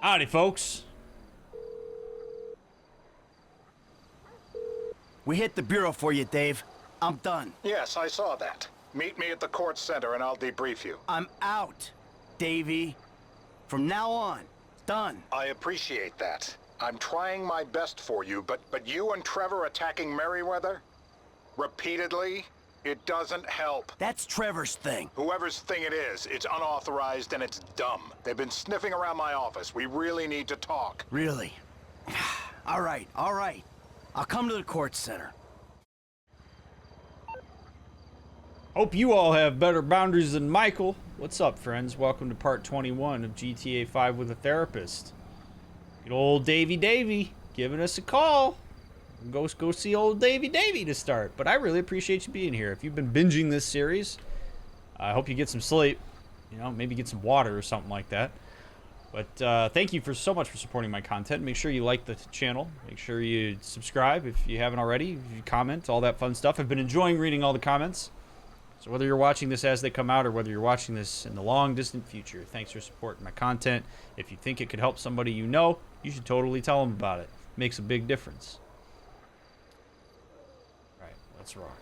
Howdy, folks. We hit the bureau for you, Dave. I'm done. Yes, I saw that. Meet me at the Kortz Center and I'll debrief you. I'm out, Davey. From now on, done. I appreciate that. I'm trying my best for you, but you and Trevor attacking Merriweather? Repeatedly? It doesn't help. That's Trevor's thing. Whoever's thing it is, it's unauthorized and it's dumb. They've been sniffing around my office. We really need to talk. Really? All right. I'll come to the Kortz Center. Hope you all have better boundaries than Michael. What's up, friends? Welcome to part 21 of GTA 5 with a therapist. Good old Davey giving us a call. Go see old Davey to start. But I really appreciate you being here. If you've been binging this series, I hope you get some sleep. You know, maybe get some water or something like that. But thank you so much for supporting my content. Make sure you like the channel. Make sure you subscribe if you haven't already. If you comment, all that fun stuff. I've been enjoying reading all the comments. So whether you're watching this as they come out or whether you're watching this in the long distant future, thanks for supporting my content. If you think it could help somebody you know, you should totally tell them about it. It makes a big difference. All right, let's rock.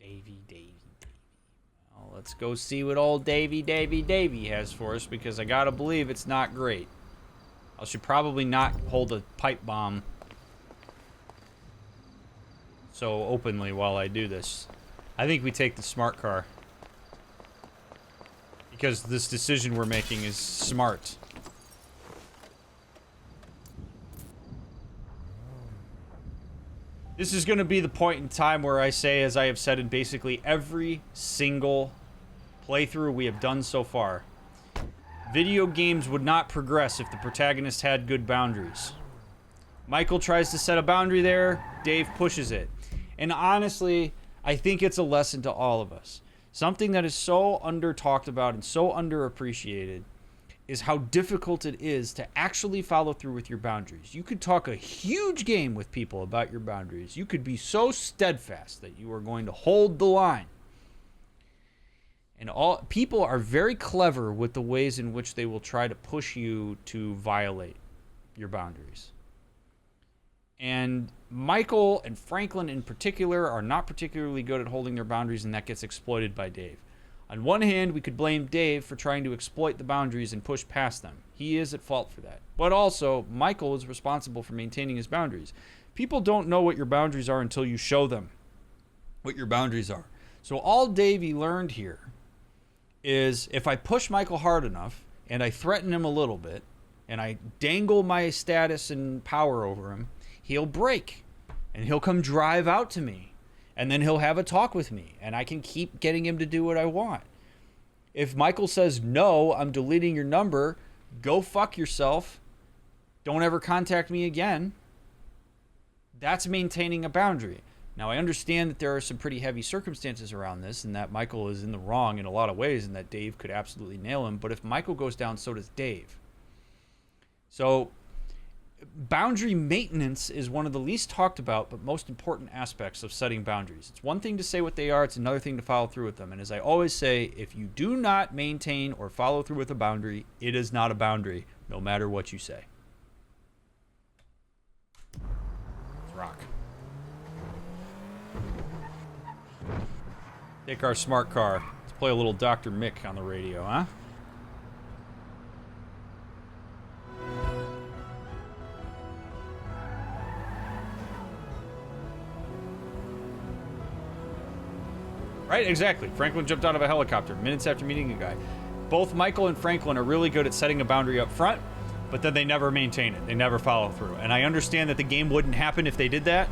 Davey. Well, let's go see what old Davey has for us, because I gotta believe it's not great. I should probably not hold a pipe bomb so openly while I do this. I think we take the smart car, because this decision we're making is smart. This is going to be the point in time where I say, as I have said in basically every single playthrough we have done so far, video games would not progress if the protagonist had good boundaries. Michael tries to set a boundary there, Dave pushes it. And honestly, I think it's a lesson to all of us. Something that is so under-talked about and so underappreciated is how difficult it is to actually follow through with your boundaries. You could talk a huge game with people about your boundaries. You could be so steadfast that you are going to hold the line. And all people are very clever with the ways in which they will try to push you to violate your boundaries. And Michael and Franklin in particular are not particularly good at holding their boundaries, and that gets exploited by Dave. On one hand, we could blame Dave for trying to exploit the boundaries and push past them. He is at fault for that. But also, Michael is responsible for maintaining his boundaries. People don't know what your boundaries are until you show them what your boundaries are. So all Davey learned here is if I push Michael hard enough and I threaten him a little bit and I dangle my status and power over him, he'll break and he'll come drive out to me. And then he'll have a talk with me, and I can keep getting him to do what I want. If Michael says, no, I'm deleting your number, go fuck yourself, don't ever contact me again, that's maintaining a boundary. Now, I understand that there are some pretty heavy circumstances around this, and that Michael is in the wrong in a lot of ways, and that Dave could absolutely nail him. But if Michael goes down, so does Dave. So boundary maintenance is one of the least talked about but most important aspects of setting boundaries. It's one thing to say what they are, it's another thing to follow through with them. And as I always say, if you do not maintain or follow through with a boundary, it is not a boundary, no matter what you say. Let's rock. Take our smart car. Let's play a little DrMick on the radio, huh? Right, exactly. Franklin jumped out of a helicopter minutes after meeting a guy. Both Michael and Franklin are really good at setting a boundary up front, but then they never maintain it. They never follow through. And I understand that the game wouldn't happen if they did that,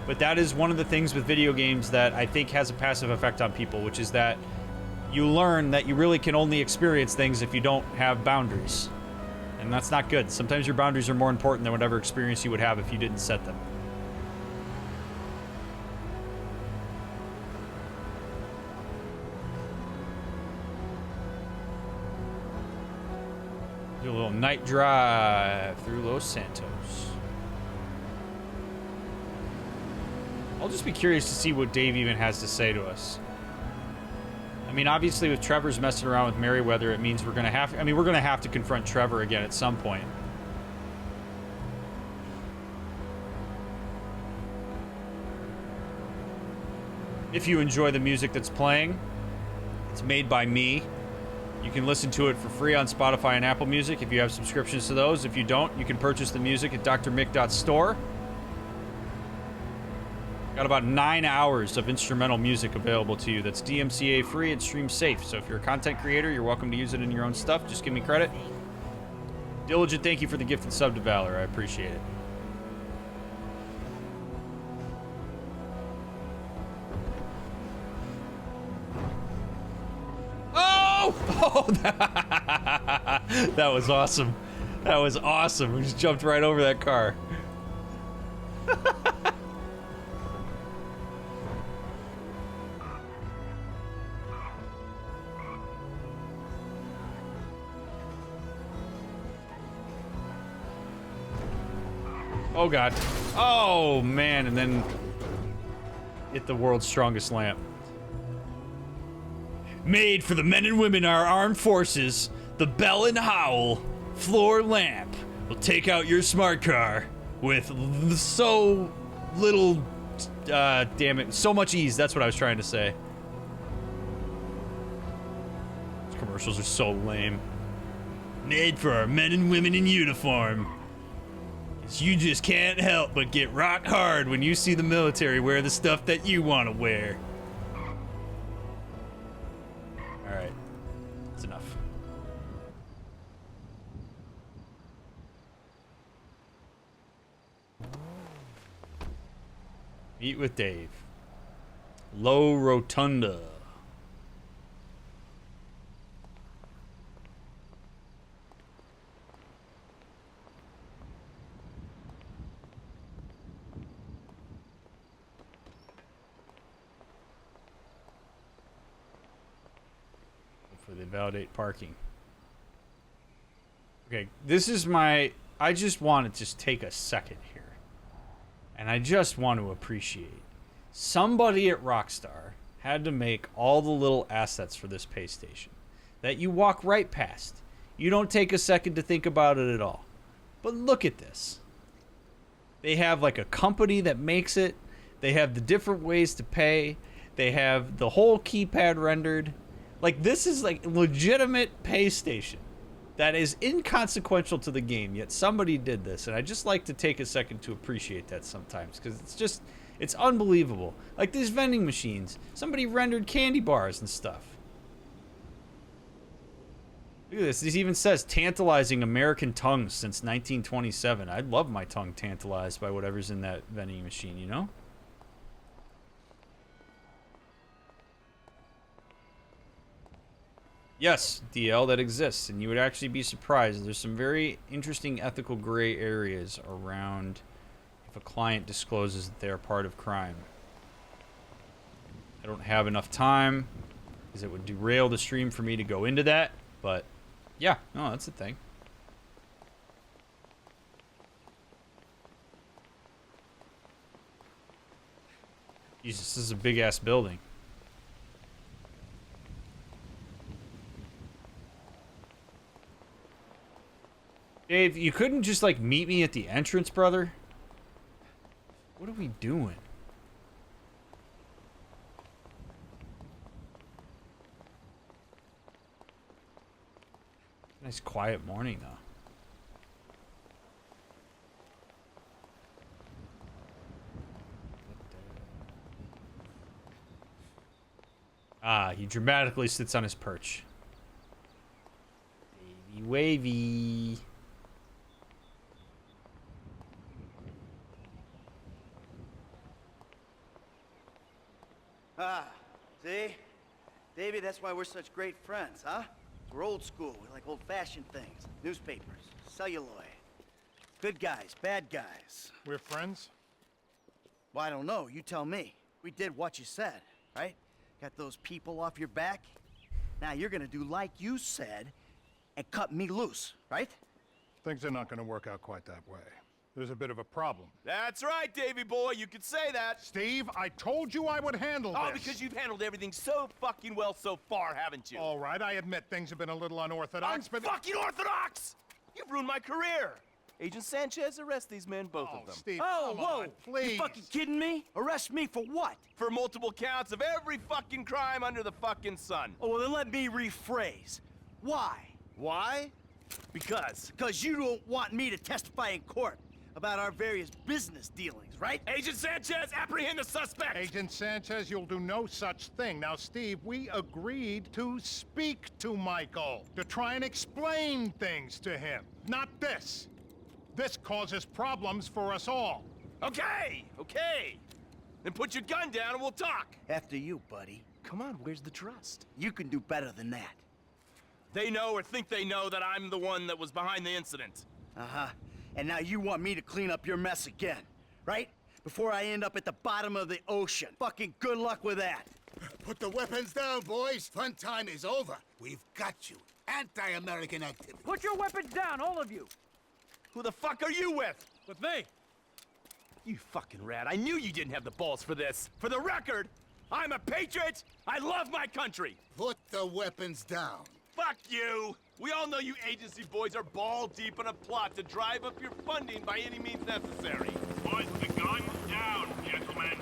but that is one of the things with video games that I think has a passive effect on people, which is that you learn that you really can only experience things if you don't have boundaries. And that's not good. Sometimes your boundaries are more important than whatever experience you would have if you didn't set them. Do a little night drive through Los Santos. I'll just be curious to see what Dave even has to say to us. I mean, obviously with Trevor's messing around with Merryweather, it means we're gonna have to confront Trevor again at some point. If you enjoy the music that's playing, it's made by me. You can listen to it for free on Spotify and Apple Music if you have subscriptions to those. If you don't, you can purchase the music at drmick.store. Got about 9 hours of instrumental music available to you that's DMCA free and stream safe. So if you're a content creator, you're welcome to use it in your own stuff. Just give me credit. Diligent, thank you for the gifted sub to Valor. I appreciate it. Oh, that was awesome. That was awesome. We just jumped right over that car. Oh, God. Oh, man. And then hit the world's strongest lamp. Made for the men and women in our armed forces, the Bell and Howell floor lamp will take out your smart car with so little, damn it, so much ease. That's what I was trying to say. These commercials are so lame. Made for our men and women in uniform. You just can't help but get rock hard when you see the military wear the stuff that you want to wear. Alright. That's enough. Meet with Dave. Low Rotunda. They validate parking. Okay, this is my... I just want to just take a second here. And I just want to appreciate. Somebody at Rockstar had to make all the little assets for this pay station that you walk right past. You don't take a second to think about it at all. But look at this. They have like a company that makes it. They have the different ways to pay. They have the whole keypad rendered. Like, this is, like, legitimate pay station that is inconsequential to the game, yet somebody did this, and I just like to take a second to appreciate that sometimes, because it's just, it's unbelievable. Like, these vending machines, somebody rendered candy bars and stuff. Look at this, this even says, tantalizing American tongues since 1927. I'd love my tongue tantalized by whatever's in that vending machine, you know? Yes, DL, that exists, and you would actually be surprised. There's some very interesting ethical gray areas around if a client discloses that they are part of crime. I don't have enough time, because it would derail the stream for me to go into that, but yeah, no, that's the thing. Jesus, this is a big-ass building. Dave, you couldn't just, like, meet me at the entrance, brother? What are we doing? Nice quiet morning, though. Ah, he dramatically sits on his perch. Wavy, wavy. Ah, see? Davey, that's why we're such great friends, huh? We're old school. We like old-fashioned things. Newspapers, celluloid. Good guys, bad guys. We're friends? Well, I don't know. You tell me. We did what you said, right? Got those people off your back. Now you're gonna do like you said and cut me loose, right? Things are not gonna work out quite that way. there's a bit of a problem. That's right, Davey boy, you could say that. Steve, I told you I would handle this. Oh, because you've handled everything so fucking well so far, haven't you? All right, I admit things have been a little unorthodox, but... Fucking orthodox! You've ruined my career. Agent Sanchez, arrest these men, both of them. Steve, Oh, come whoa! on, please. You fucking kidding me? Arrest me for what? For multiple counts of every fucking crime under the fucking sun. Oh, well, then let me rephrase. Why? Why? Because. Because you don't want me to testify in court about our various business dealings, right? Agent Sanchez, apprehend the suspect! Agent Sanchez, you'll do no such thing. Now, Steve, we agreed to speak to Michael, to try and explain things to him. Not this. This causes problems for us all. Okay, okay. Then put your gun down and we'll talk. After you, buddy. Come on, where's the trust? You can do better than that. They know or think they know that I'm the one that was behind the incident. Uh-huh. And now you want me to clean up your mess again, right? Before I end up at the bottom of the ocean. Fucking good luck with that. Put the weapons down, boys. Fun time is over. We've got you. Anti-American activity. Put your weapons down, all of you! Who the fuck are you with? With me! You fucking rat. I knew you didn't have the balls for this. For the record, I'm a patriot. I love my country. Put the weapons down. Fuck you. We all know you agency boys are ball deep in a plot to drive up your funding by any means necessary. Put the gun down, gentlemen.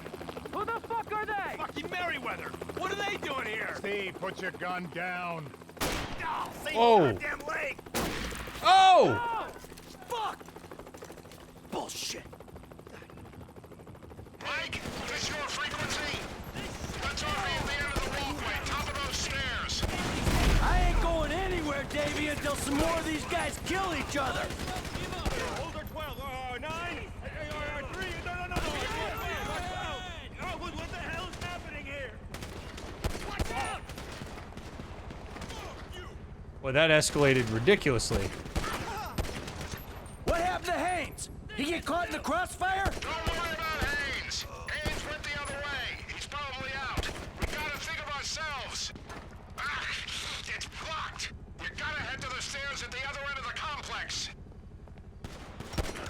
Who the fuck are they? Fucking Merryweather. What are they doing here? Steve, put your gun down. Oh, save Whoa. your goddamn leg. Oh! Fuck! Bullshit! Mike, this your frequency? That's already at the end of the walkway, top of those stairs. I ain't going anywhere, Davey, until some more of these guys kill each other. Hold her 12, 9, 3, no. Oh, what the hell is happening here? Watch out! Well, that escalated ridiculously. What happened to Haynes? He get caught in the crossfire? Don't worry about Haynes. Haynes went the other way. He's probably out. We gotta think of ourselves. Ah, it's blocked. You gotta head to the stairs at the other end of the complex.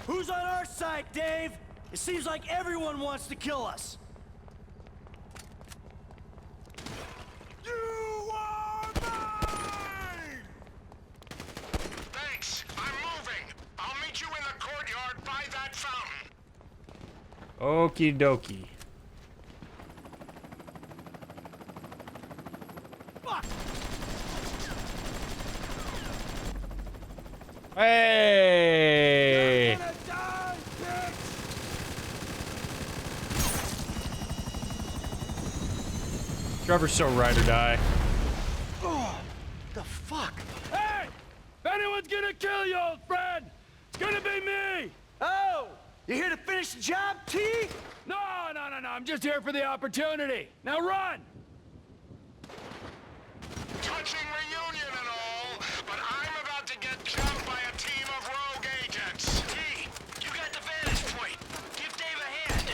Who's on our side, Dave? It seems like everyone wants to kill us. You are mine! Thanks. I'm moving. I'll meet you in the courtyard by that fountain. Okie dokie. Fuck! Hey! Gonna die, bitch! Trevor's so ride or die. Oh, the fuck? Hey! If anyone's gonna kill you, old friend, it's gonna be me! Oh! You here to finish the job, T? No, I'm just here for the opportunity. Now run! Touching reunion and all, but I'm about to get jumped by a team of rogue agents. T, you got the vantage point. Give Dave a hand.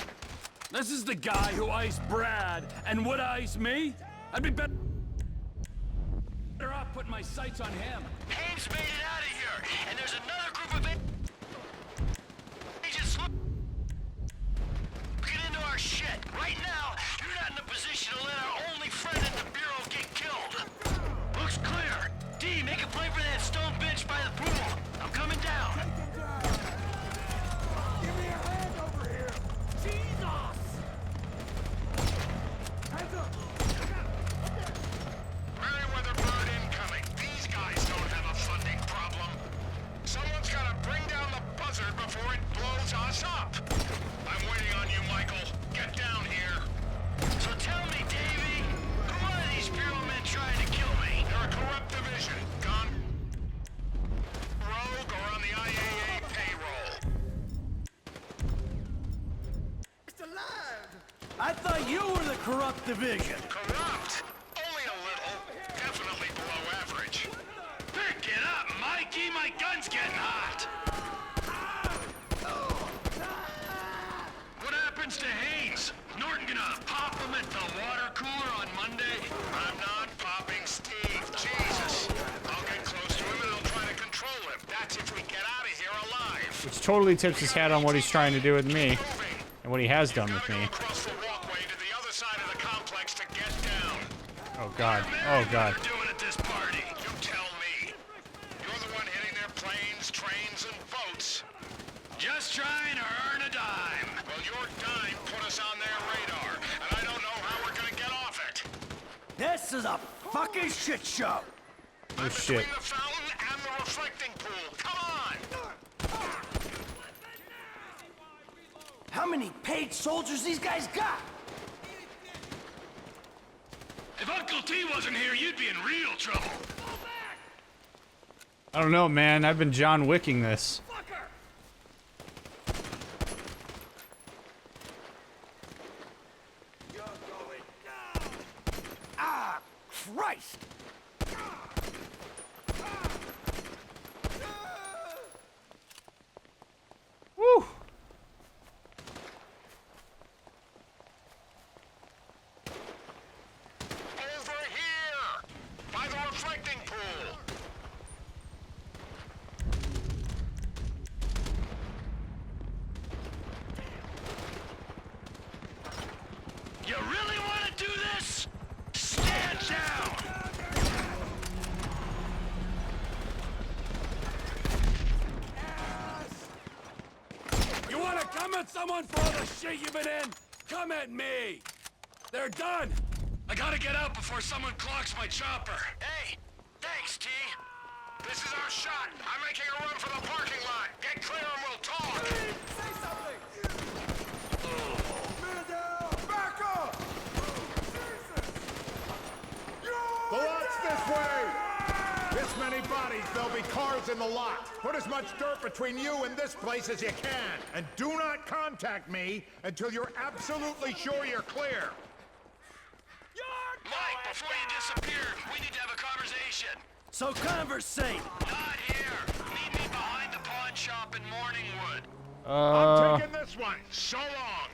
This is the guy who iced Brad and would ice me? I'd be better off putting my sights on him. Haynes made it out of here, and there's another group of agents looking into our shit. Right now, you're not in a position to let our only friend in the Bureau get killed. Looks clear. D, make a play for that stone bench by the pool. I'm coming down. Give me a hand over here. Jesus! Hands up. Merryweather bird incoming. These guys don't have a funding problem. Someone's gotta bring down the buzzard before it blows us up. I'm waiting on you, Michael. Get down here. So tell me, Davey, who are these Bureau men trying to kill me? They're a corrupt division. Gone rogue or on the IAA payroll. It's alive. I thought you were the corrupt division. Corrupt? Only a little. Definitely below average. Pick it up, Mikey. My gun's getting hot. What happens to Haynes? Norton gonna pop him at the water cooler on Monday? I'm not popping Steve. Jesus. I'll get close to him and I'll try to control him. That's if we get out of here alive. It's totally tips his hat on what he's trying to do with me, and what he has done with me. Across the walkway to the other side of the complex to get down. Oh God. Oh God. Doing at this party? You tell me. You're the one hitting their planes, trains, and boats. Just trying to earn a dime. Well, your dime put us on their radar, and I don't know how we're gonna get off it. This is a fucking shit show. Oh shit. Between the fountain and the reflecting pool. Come on! How many paid soldiers these guys got? If Uncle T wasn't here, you'd be in real trouble. I don't know, man. I've been John Wicking this. Ah, Christ! Woo! Over here! By the reflecting pool! You really want to do this? Stand down! You want to come at someone for all the shit you've been in? Come at me! They're done! I gotta get out before someone clocks my chopper. Hey! Thanks, T! This is our shot! I'm making a run for the parking lot! Get clear and we'll talk! Say something! Man down! Back up! Jesus! The lot's this way! This many bodies, there'll be cars in the lot. Put as much dirt between you and this place as you can. And do not contact me until you're absolutely sure you're clear. Mike, before you disappear, we need to have a conversation. So conversate. Not here. Meet me behind the pawn shop in Morningwood. I'm taking this one. So long.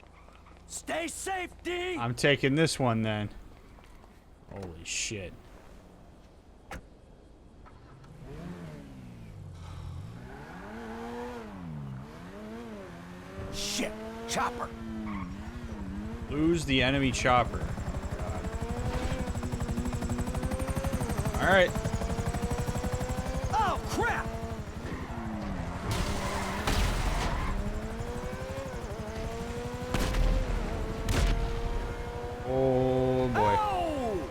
Stay safe, D. I'm taking this one then. Holy shit. Shit, chopper. Lose the enemy chopper. Alright. Oh crap! Oh boy. Oh!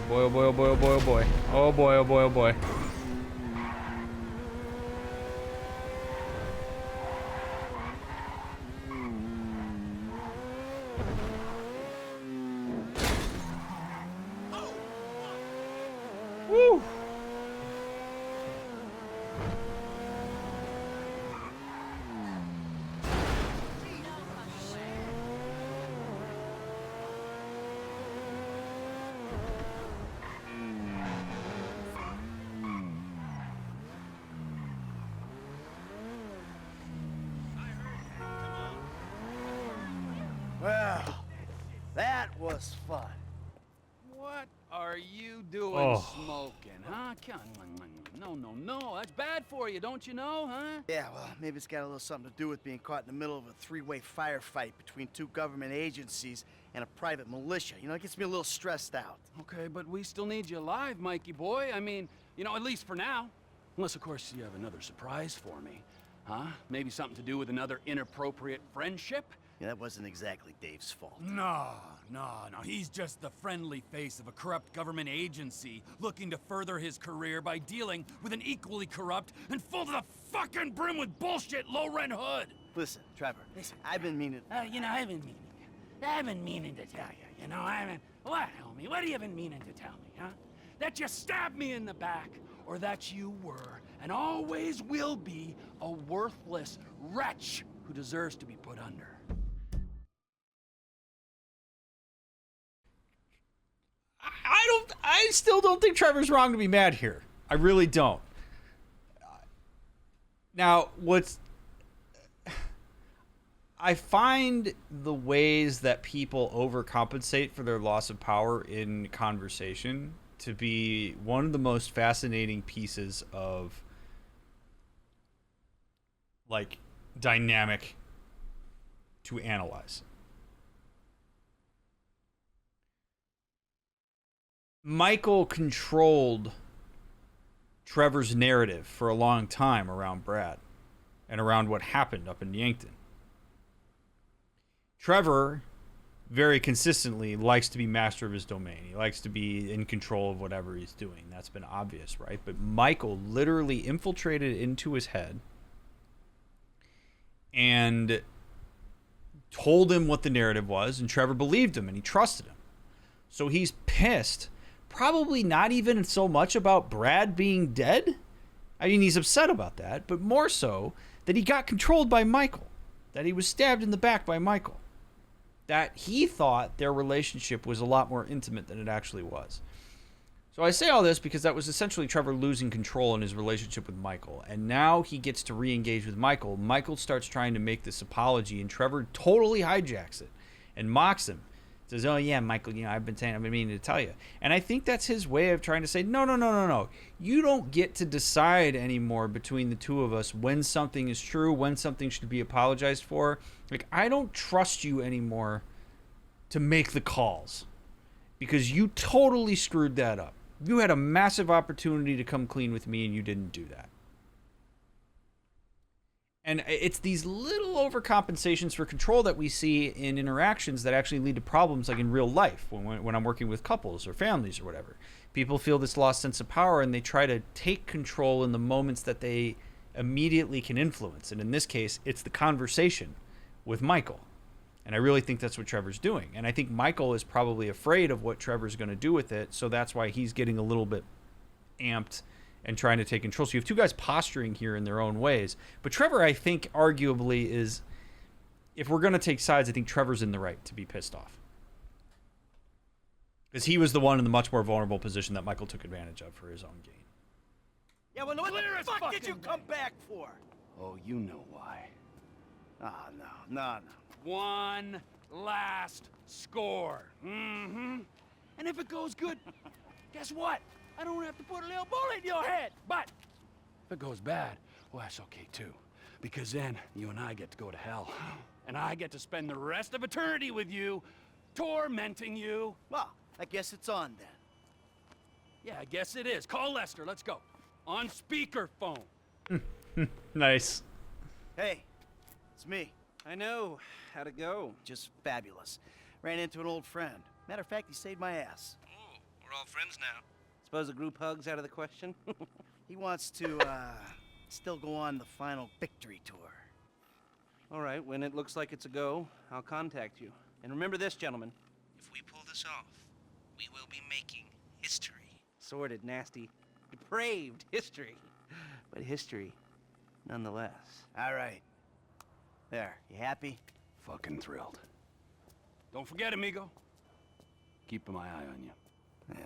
Boy, oh boy, oh boy, oh boy, oh boy. Oh boy, oh boy, oh boy. Woo! Well, that was fun. What are you doing Oh. smoking, huh? No, that's bad for you, don't you know, huh? Yeah, well, maybe it's got a little something to do with being caught in the middle of a three-way firefight between two government agencies and a private militia. You know, it gets me a little stressed out. Okay, but we still need you alive, Mikey boy. I mean, you know, at least for now. Unless, of course, you have another surprise for me. Huh? Maybe something to do with another inappropriate friendship? Yeah, that wasn't exactly Dave's fault. No. He's just the friendly face of a corrupt government agency looking to further his career by dealing with an equally corrupt and full to the fucking brim with bullshit low-rent hood. Listen, Trevor, I've been meaning... I've been meaning to tell you, you know, What, homie? What have you been meaning to tell me, huh? That you stabbed me in the back, or that you were, and always will be, a worthless wretch who deserves to be put under. I still don't think Trevor's wrong to be mad here. I really don't. Now, I find the ways that people overcompensate for their loss of power in conversation to be one of the most fascinating pieces of, like, dynamic to analyze. Michael controlled Trevor's narrative for a long time around Brad and around what happened up in Yankton. Trevor very consistently likes to be master of his domain. He likes to be in control of whatever he's doing. That's been obvious, right? But Michael literally infiltrated into his head and told him what the narrative was, and Trevor believed him and he trusted him. So he's pissed, probably not even so much about Brad being dead. I mean, he's upset about that, but more so that he got controlled by Michael, that he was stabbed in the back by Michael, that he thought their relationship was a lot more intimate than it actually was. So I say all this because that was essentially Trevor losing control in his relationship with Michael. And now he gets to re-engage with Michael. Michael starts trying to make this apology, and Trevor totally hijacks it and mocks him. Says, oh yeah, Michael, you know, I've been meaning to tell you. And I think that's his way of trying to say, no. You don't get to decide anymore between the two of us when something is true, when something should be apologized for. Like, I don't trust you anymore to make the calls because you totally screwed that up. You had a massive opportunity to come clean with me and you didn't do that. And it's these little overcompensations for control that we see in interactions that actually lead to problems, like in real life when I'm working with couples or families or whatever. People feel this lost sense of power and they try to take control in the moments that they immediately can influence. And in this case, it's the conversation with Michael. And I really think that's what Trevor's doing. And I think Michael is probably afraid of what Trevor's going to do with it. So that's why he's getting a little bit amped and trying to take control. So you have two guys posturing here in their own ways. But Trevor, I think, arguably is, if we're going to take sides, I think Trevor's in the right to be pissed off. Because he was the one in the much more vulnerable position that Michael took advantage of for his own gain. Yeah, well, what the fuck did you come back for? Oh, you know why. Ah, no. One last score. Mm-hmm. And if it goes good, guess what? I don't have to put a little bullet in your head. But if it goes bad, well, that's okay too. Because then you and I get to go to hell. And I get to spend the rest of eternity with you, tormenting you. Well, I guess it's on then. Yeah, I guess it is. Call Lester. Let's go. On speakerphone. Nice. Hey, it's me. I know. How'd it go? Just fabulous. Ran into an old friend. Matter of fact, he saved my ass. Oh, we're all friends now. Suppose a group hug's out of the question? He wants to, still go on the final victory tour. All right, when it looks like it's a go, I'll contact you. And remember this, gentlemen. If we pull this off, we will be making history. Sordid, nasty, depraved history. But history, nonetheless. All right. There, you happy? Fucking thrilled. Don't forget, amigo. Keeping my eye on you. Yeah.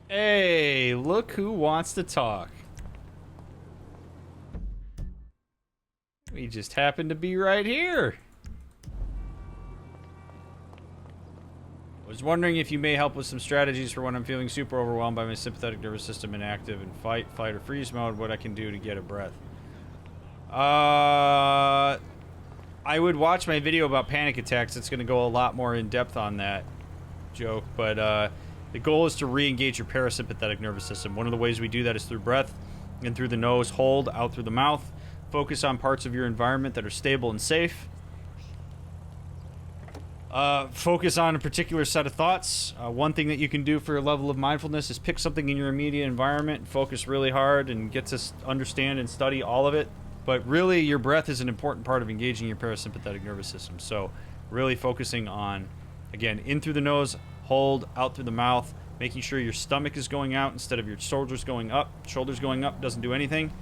Hey, look who wants to talk. We just happen to be right here. I was wondering if you may help with some strategies for when I'm feeling super overwhelmed by my sympathetic nervous system inactive in fight, flight, or freeze mode, what I can do to get a breath. I would watch my video about panic attacks. It's going to go a lot more in depth on that joke, but the goal is to re-engage your parasympathetic nervous system. One of the ways we do that is through breath, in through the nose, hold, out through the mouth. Focus on parts of your environment that are stable and safe. Focus on a particular set of thoughts. One thing that you can do for your level of mindfulness is pick something in your immediate environment and focus really hard and get to understand and study all of it. But really, your breath is an important part of engaging your parasympathetic nervous system. So really focusing on, again, in through the nose, hold, out through the mouth, making sure your stomach is going out instead of your shoulders going up. Shoulders going up doesn't do anything.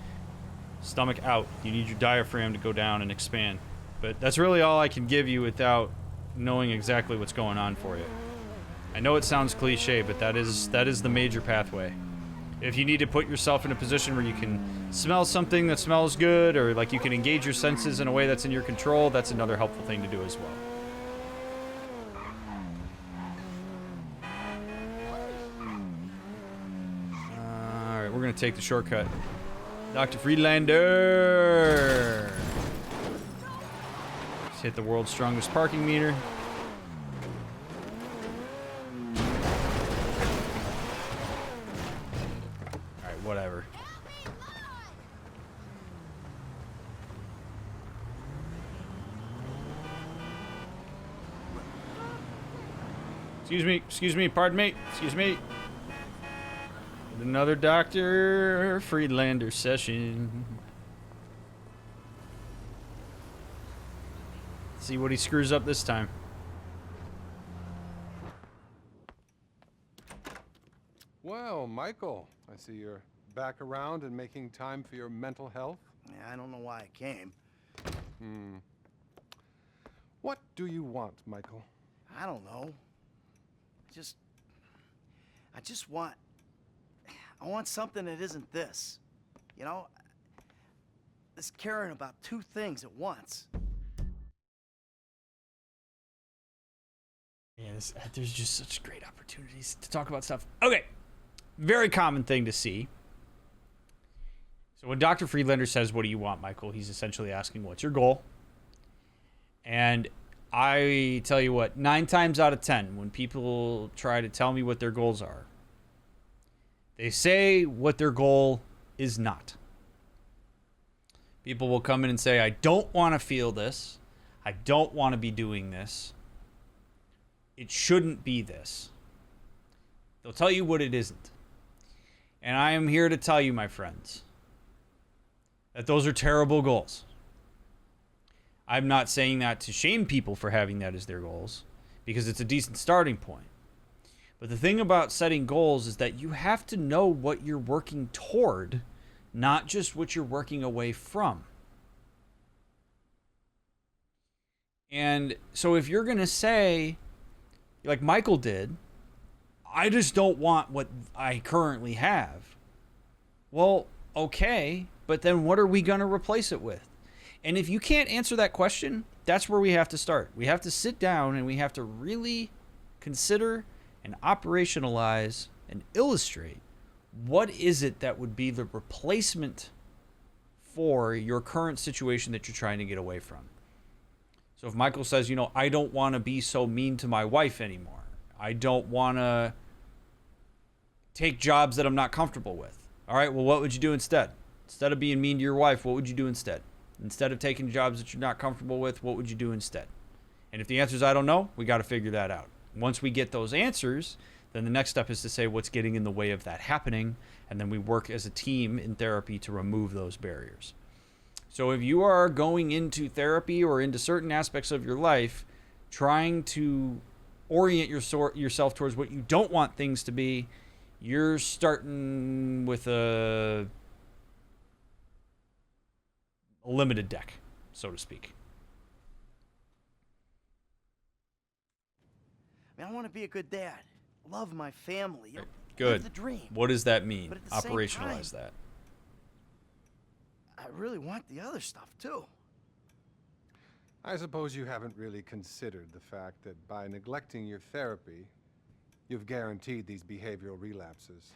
Stomach out. You need your diaphragm to go down and expand. But that's really all I can give you without knowing exactly what's going on for you. I know it sounds cliche, but that is the major pathway. If you need to put yourself in a position where you can smell something that smells good, or like you can engage your senses in a way that's in your control, that's another helpful thing to do as well. Alright, we're going to take the shortcut. Dr. Friedlander! Let's hit the world's strongest parking meter. Alright, whatever. Excuse me, pardon me, excuse me. Another Dr. Friedlander session. See what he screws up this time. Well, Michael, I see you're back around and making time for your mental health. Yeah, I don't know why I came. What do you want, Michael? I don't know. I just want... I want something that isn't this. You know? This caring about two things at once. Yeah, there's just such great opportunities to talk about stuff. Okay. Very common thing to see. So when Dr. Friedlander says, what do you want, Michael? He's essentially asking, what's your goal? And I tell you what, 9 times out of 10, when people try to tell me what their goals are, they say what their goal is not. People will come in and say, I don't want to feel this. I don't want to be doing this. It shouldn't be this. They'll tell you what it isn't. And I am here to tell you, my friends, that those are terrible goals. I'm not saying that to shame people for having that as their goals, because it's a decent starting point. But the thing about setting goals is that you have to know what you're working toward, not just what you're working away from. And so if you're going to say, like Michael did, I just don't want what I currently have. Well, okay, but then what are we going to replace it with? And if you can't answer that question, that's where we have to start. We have to sit down and we have to really consider and operationalize and illustrate what is it that would be the replacement for your current situation that you're trying to get away from. So if Michael says, you know, I don't want to be so mean to my wife anymore. I don't want to take jobs that I'm not comfortable with. All right, well, what would you do instead? Instead of being mean to your wife, what would you do instead? Instead of taking jobs that you're not comfortable with, what would you do instead? And if the answer is I don't know, we got to figure that out. Once we get those answers, then the next step is to say what's getting in the way of that happening, and then we work as a team in therapy to remove those barriers. So if you are going into therapy or into certain aspects of your life, trying to orient yourself towards what you don't want things to be, you're starting with a limited deck, so to speak. I mean, I want to be a good dad. Love my family. You know, good. live the dream. What does that mean? But at the Operationalize same time, that. I really want the other stuff, too. I suppose you haven't really considered the fact that by neglecting your therapy, you've guaranteed these behavioral relapses.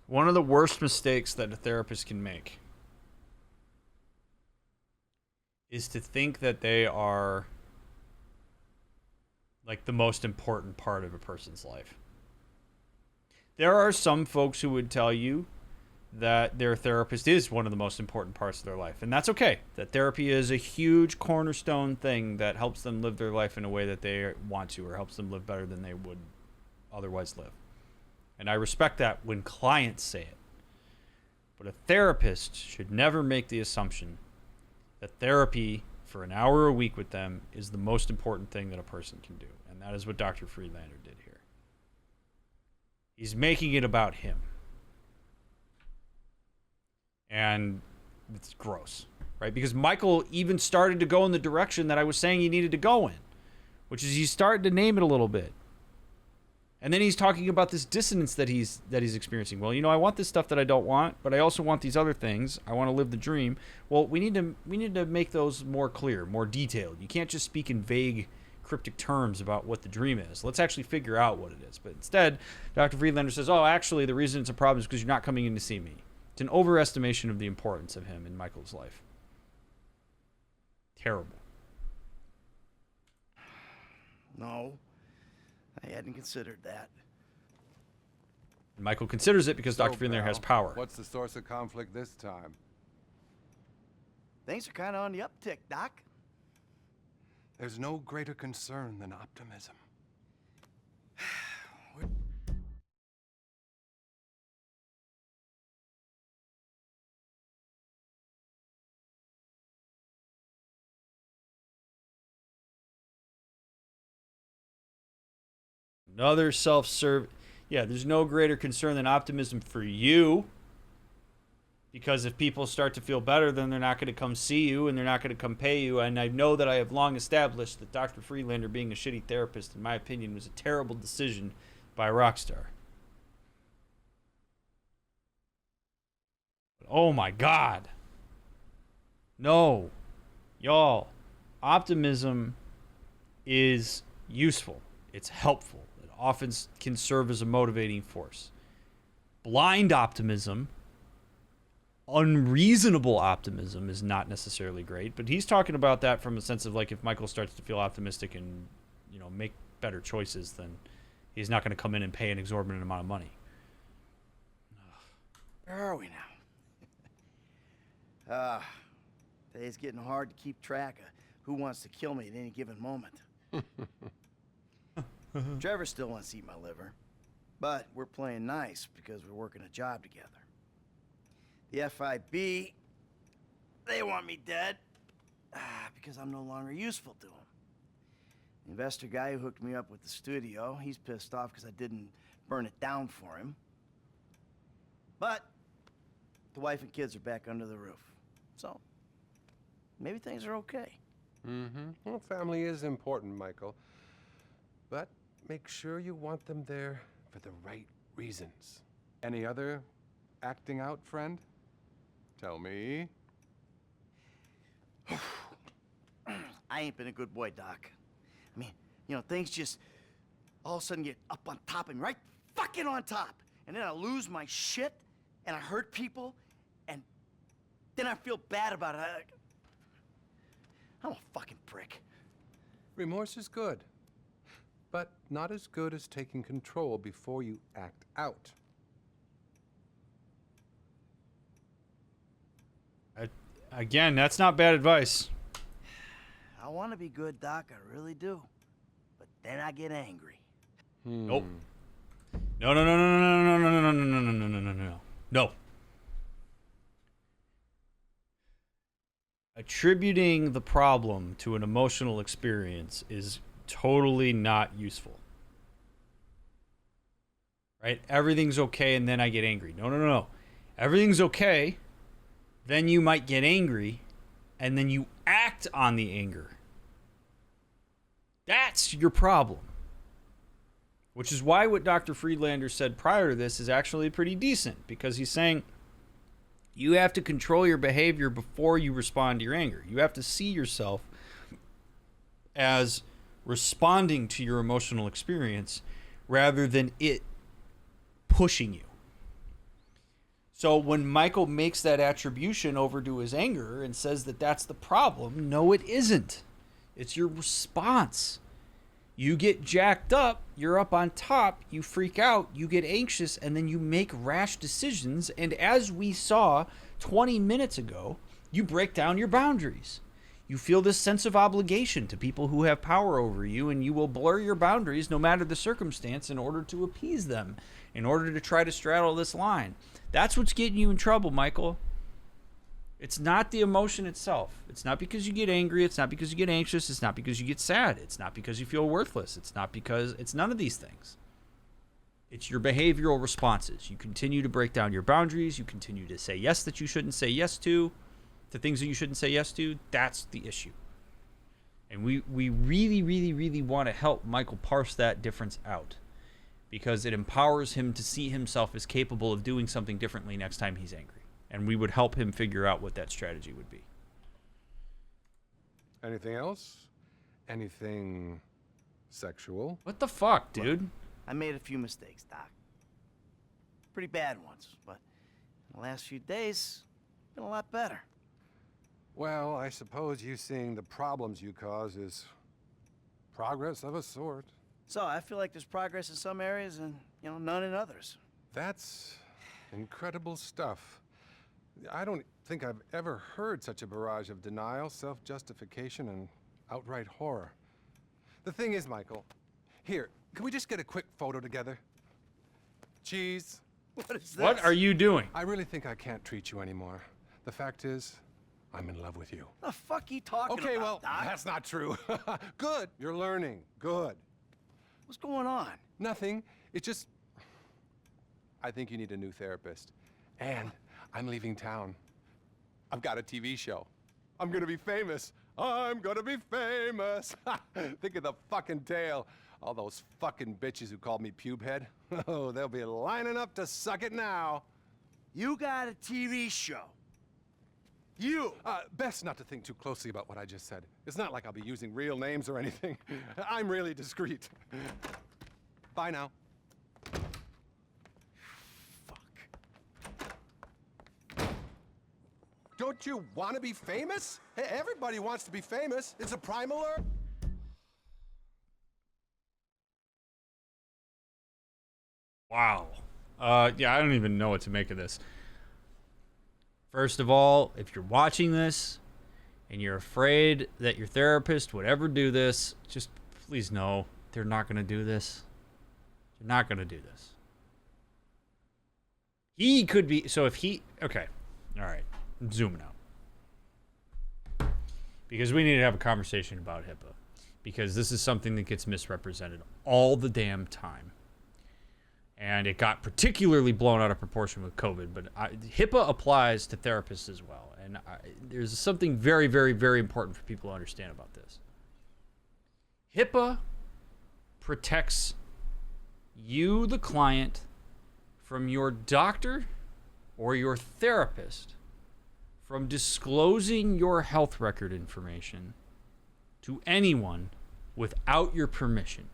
One of the worst mistakes that a therapist can make is to think that they are like the most important part of a person's life. There are some folks who would tell you that their therapist is one of the most important parts of their life, and that's okay. That therapy is a huge cornerstone thing that helps them live their life in a way that they want to, or helps them live better than they would otherwise live. And I respect that when clients say it. But a therapist should never make the assumption that therapy for an hour a week with them is the most important thing that a person can do. And that is what Dr. Friedlander did here. He's making it about him. And it's gross, right? Because Michael even started to go in the direction that I was saying he needed to go in, which is he's starting to name it a little bit. And then he's talking about this dissonance that he's experiencing. Well, you know, I want this stuff that I don't want, but I also want these other things. I want to live the dream. Well, we need to make those more clear, more detailed. You can't just speak in vague, cryptic terms about what the dream is. Let's actually figure out what it is. But instead, Dr. Friedlander says, oh, actually, the reason it's a problem is because you're not coming in to see me. It's an overestimation of the importance of him in Michael's life. Terrible. No, I hadn't considered that. Michael considers it because Dr. So, Friedlander has pal, power. What's the source of conflict this time? Things are kind of on the uptick, Doc. There's no greater concern than optimism. Another self-serve. Yeah, there's no greater concern than optimism for you. Because if people start to feel better, then they're not going to come see you and they're not going to come pay you. And I know that I have long established that Dr. Friedlander being a shitty therapist, in my opinion, was a terrible decision by Rockstar. But oh my God. No. Y'all, optimism is useful. It's helpful. It often can serve as a motivating force. Blind optimism, unreasonable optimism is not necessarily great, but he's talking about that from a sense of like if Michael starts to feel optimistic and, you know, make better choices, then he's not going to come in and pay an exorbitant amount of money. Where are we now? Today's getting hard to keep track of who wants to kill me at any given moment. Trevor still wants to eat my liver, but we're playing nice because we're working a job together. The FIB, they want me dead because I'm no longer useful to them. The investor guy who hooked me up with the studio, he's pissed off because I didn't burn it down for him. But the wife and kids are back under the roof. So maybe things are okay. Mm-hmm. Well, family is important, Michael. But make sure you want them there for the right reasons. Any other acting out, friend? Tell me. I ain't been a good boy, Doc. I mean, you know, things just all of a sudden get up on top of me, right fucking on top. And then I lose my shit, and I hurt people, and then I feel bad about it. I'm a fucking prick. Remorse is good, but not as good as taking control before you act out. Again, that's not bad advice. I want to be good, Doc, I really do. But then I get angry. Nope. No, no, no, no, no, no, no, no, no, no, no, no, no, no, no. No. Attributing the problem to an emotional experience is totally not useful. Right? Everything's okay and then I get angry. No, no, no, no. Everything's okay. Then you might get angry, and then you act on the anger. That's your problem. Which is why what Dr. Friedlander said prior to this is actually pretty decent, because he's saying you have to control your behavior before you respond to your anger. You have to see yourself as responding to your emotional experience rather than it pushing you. So when Michael makes that attribution over to his anger and says that that's the problem, no, it isn't. It's your response. You get jacked up, you're up on top, you freak out, you get anxious, and then you make rash decisions. And as we saw 20 minutes ago, you break down your boundaries. You feel this sense of obligation to people who have power over you, and you will blur your boundaries no matter the circumstance in order to appease them, in order to try to straddle this line. That's what's getting you in trouble, Michael. It's not the emotion itself. It's not because you get angry. It's not because you get anxious. It's not because you get sad. It's not because you feel worthless. It's not because... It's none of these things. It's your behavioral responses. You continue to break down your boundaries. You continue to say yes that you shouldn't say yes to things that you shouldn't say yes to. That's the issue. And we really, really, really want to help Michael parse that difference out, because it empowers him to see himself as capable of doing something differently next time he's angry. And we would help him figure out what that strategy would be. Anything else? Anything sexual? What the fuck, dude? I made a few mistakes, Doc. Pretty bad ones, but in the last few days, been a lot better. Well, I suppose you seeing the problems you cause is progress of a sort. So I feel like there's progress in some areas and, none in others. That's incredible stuff. I don't think I've ever heard such a barrage of denial, self-justification, and outright horror. The thing is, Michael, here, can we just get a quick photo together? Cheese. What is this? What are you doing? I really think I can't treat you anymore. The fact is, I'm in love with you. The fuck you talking about, Okay, well, Doc? that's not true. Good. You're learning. Good. What's going on? Nothing. It's just, I think you need a new therapist. And I'm leaving town. I've got a TV show. I'm gonna be famous. I'm gonna be famous. Think of the fucking tale. All those fucking bitches who called me pube head. Oh, they'll be lining up to suck it now. You got a TV show. You! Best not to think too closely about what I just said. It's not like I'll be using real names or anything. I'm really discreet. Bye now. Don't you want to be famous? Hey, everybody wants to be famous. It's a primal urge. Wow. Yeah, I don't even know what to make of this. First of all, if you're watching this and you're afraid that your therapist would ever do this, just please know they're not going to do this. They're not going to do this. He could be... So if he... Okay. All right. I'm zooming out. Because we need to have a conversation about HIPAA. Because this is something that gets misrepresented all the damn time. And it got particularly blown out of proportion with COVID. But HIPAA applies to therapists as well. And there's something very, very, very important for people to understand about this. HIPAA protects you, the client, from your doctor or your therapist from disclosing your health record information to anyone without your permission.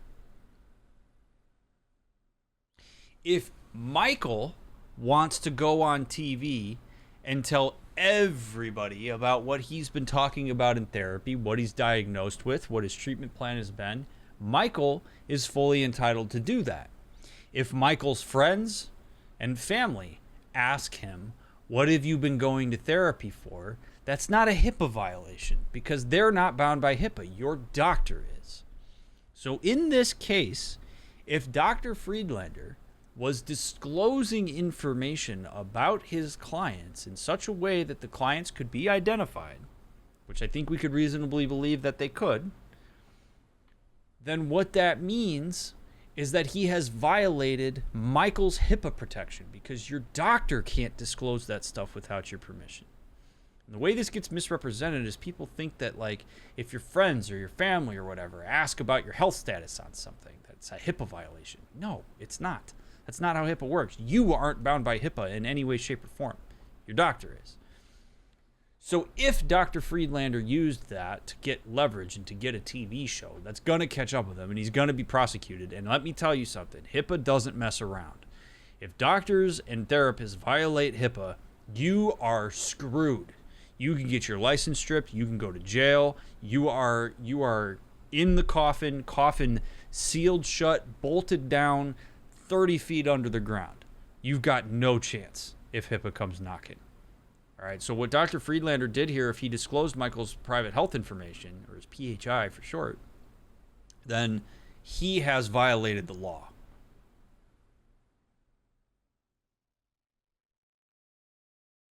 If Michael wants to go on TV and tell everybody about what he's been talking about in therapy, what he's diagnosed with, what his treatment plan has been, Michael is fully entitled to do that. If Michael's friends and family ask him, what have you been going to therapy for? That's not a HIPAA violation because they're not bound by HIPAA. Your doctor is. So in this case, if Dr. Friedlander was disclosing information about his clients in such a way that the clients could be identified, which I think we could reasonably believe that they could, then what that means is that he has violated Michael's HIPAA protection because your doctor can't disclose that stuff without your permission. And the way this gets misrepresented is people think that, like, if your friends or your family or whatever ask about your health status on something, that's a HIPAA violation. No, it's not. That's not how HIPAA works. You aren't bound by HIPAA in any way, shape, or form. Your doctor is. So if Dr. Friedlander used that to get leverage and to get a TV show, that's going to catch up with him, and he's going to be prosecuted. And let me tell you something. HIPAA doesn't mess around. If doctors and therapists violate HIPAA, you are screwed. You can get your license stripped. You can go to jail. You are in the coffin sealed shut, bolted down, 30 feet under the ground. You've got no chance if HIPAA comes knocking. All right, so what Dr. Friedlander did here, if he disclosed Michael's private health information, or his PHI for short, then he has violated the law.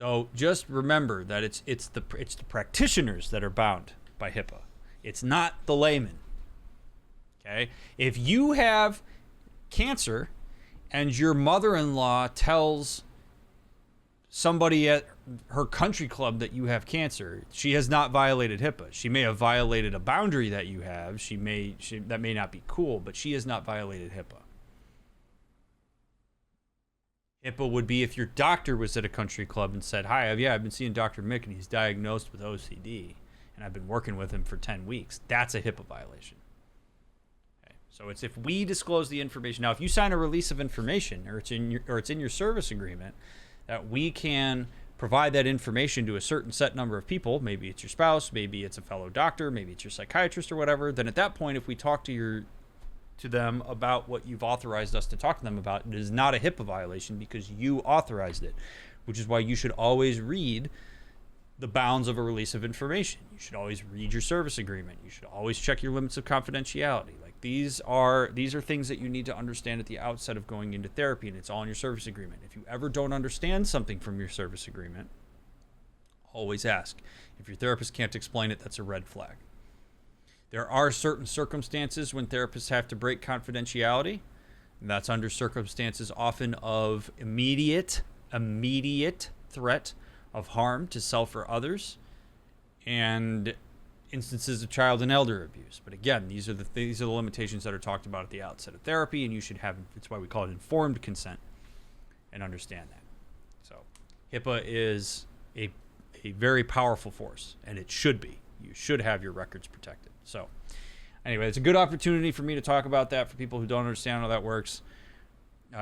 So just remember that it's the practitioners that are bound by HIPAA. It's not the layman. Okay? If you have cancer and your mother-in-law tells somebody at her country club that you have cancer, she has not violated HIPAA. She may have violated a boundary that you have. That may not be cool, but she has not violated HIPAA. HIPAA would be if your doctor was at a country club and said, hi, I've been seeing Dr. Mick and he's diagnosed with OCD and I've been working with him for 10 weeks. That's a HIPAA violation. Okay. So it's if we disclose the information. Now, if you sign a release of information or it's in your service agreement that we can provide that information to a certain set number of people, maybe it's your spouse, maybe it's a fellow doctor, maybe it's your psychiatrist or whatever, then at that point, if we talk to them about what you've authorized us to talk to them about, it is not a HIPAA violation because you authorized it, which is why you should always read the bounds of a release of information. You should always read your service agreement. You should always check your limits of confidentiality. Like these are things that you need to understand at the outset of going into therapy, and it's all in your service agreement. If you ever don't understand something from your service agreement, always ask. If your therapist can't explain it, that's a red flag. There are certain circumstances when therapists have to break confidentiality, and that's under circumstances often of immediate threat of harm to self or others, and instances of child and elder abuse. But again, these are the limitations that are talked about at the outset of therapy, and you should have, it's why we call it informed consent, and understand that. So HIPAA is a very powerful force, and it should be. You should have your records protected. So anyway, it's a good opportunity for me to talk about that for people who don't understand how that works.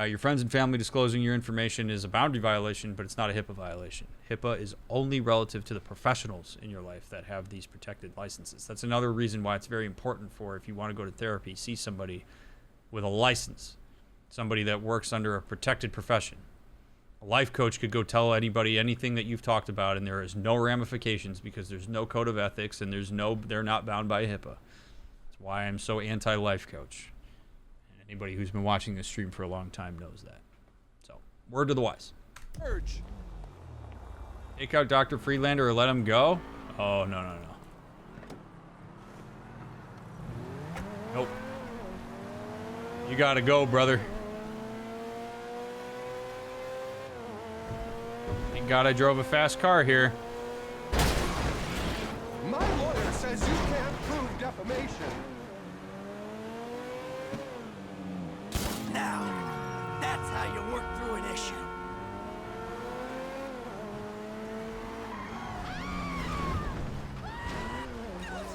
Your friends and family disclosing your information is a boundary violation, but it's not a HIPAA violation. HIPAA is only relative to the professionals in your life that have these protected licenses. That's another reason why it's very important for, if you want to go to therapy, see somebody with a license, somebody that works under a protected profession. A life coach could go tell anybody anything that you've talked about, and there is no ramifications because there's no code of ethics and they're not bound by HIPAA. That's why I'm so anti-life coach. And anybody who's been watching this stream for a long time knows that. So, word to the wise. Urge. Take out Dr. Friedlander or let him go? Oh, no. Nope. You gotta go, brother. Thank God I drove a fast car here. My lawyer says you can't prove defamation. Now, that's how you work through an issue.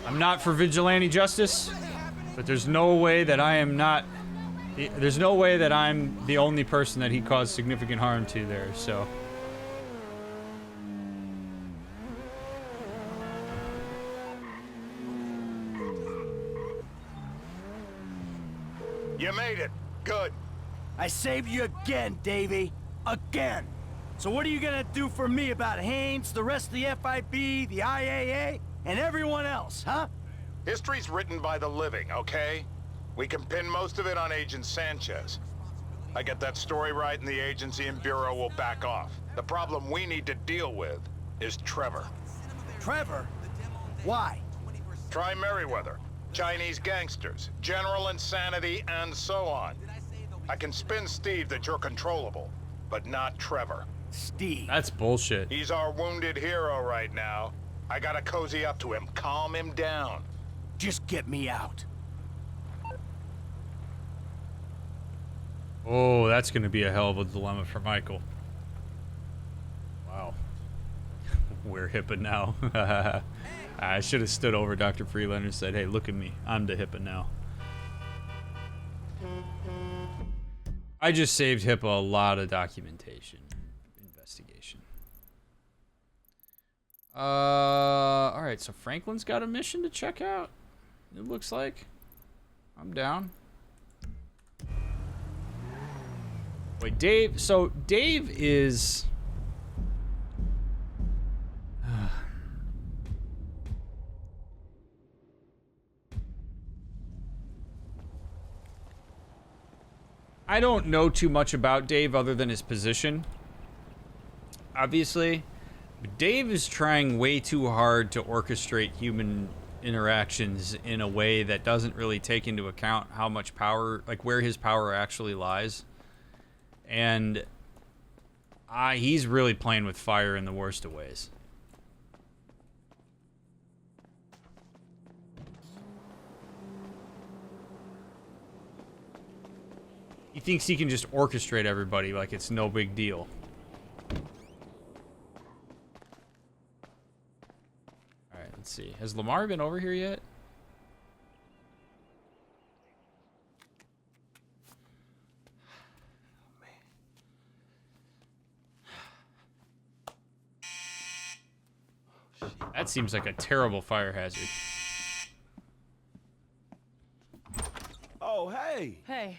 I'm not for vigilante justice, but there's no way that I'm the only person that he caused significant harm to there, so. You made it. Good. I saved you again, Davey. Again. So what are you gonna do for me about Haynes, the rest of the FIB, the IAA, and everyone else, huh? History's written by the living, okay? We can pin most of it on Agent Sanchez. I get that story right and the agency and bureau will back off. The problem we need to deal with is Trevor. Trevor? Why? Try Merriweather, Chinese gangsters, general insanity, and so on. I can spin Steve that you're controllable, but not Trevor. Steve. That's bullshit. He's our wounded hero right now. I gotta cozy up to him, calm him down. Just get me out. Oh, that's going to be a hell of a dilemma for Michael. Wow. We're HIPAA now. I should have stood over Dr. Friedlander and said, hey, look at me. I'm the HIPAA now. I just saved HIPAA a lot of documentation. Investigation. Alright, so Franklin's got a mission to check out. It looks like. I'm down. Wait, Dave. So Dave is. I don't know too much about Dave other than his position. Obviously, but Dave is trying way too hard to orchestrate human interactions in a way that doesn't really take into account how much power, like where his power actually lies. And he's really playing with fire in the worst of ways. He thinks he can just orchestrate everybody like it's no big deal. Alright, let's see. Has Lamar been over here yet? That seems like a terrible fire hazard. Oh, hey. Hey.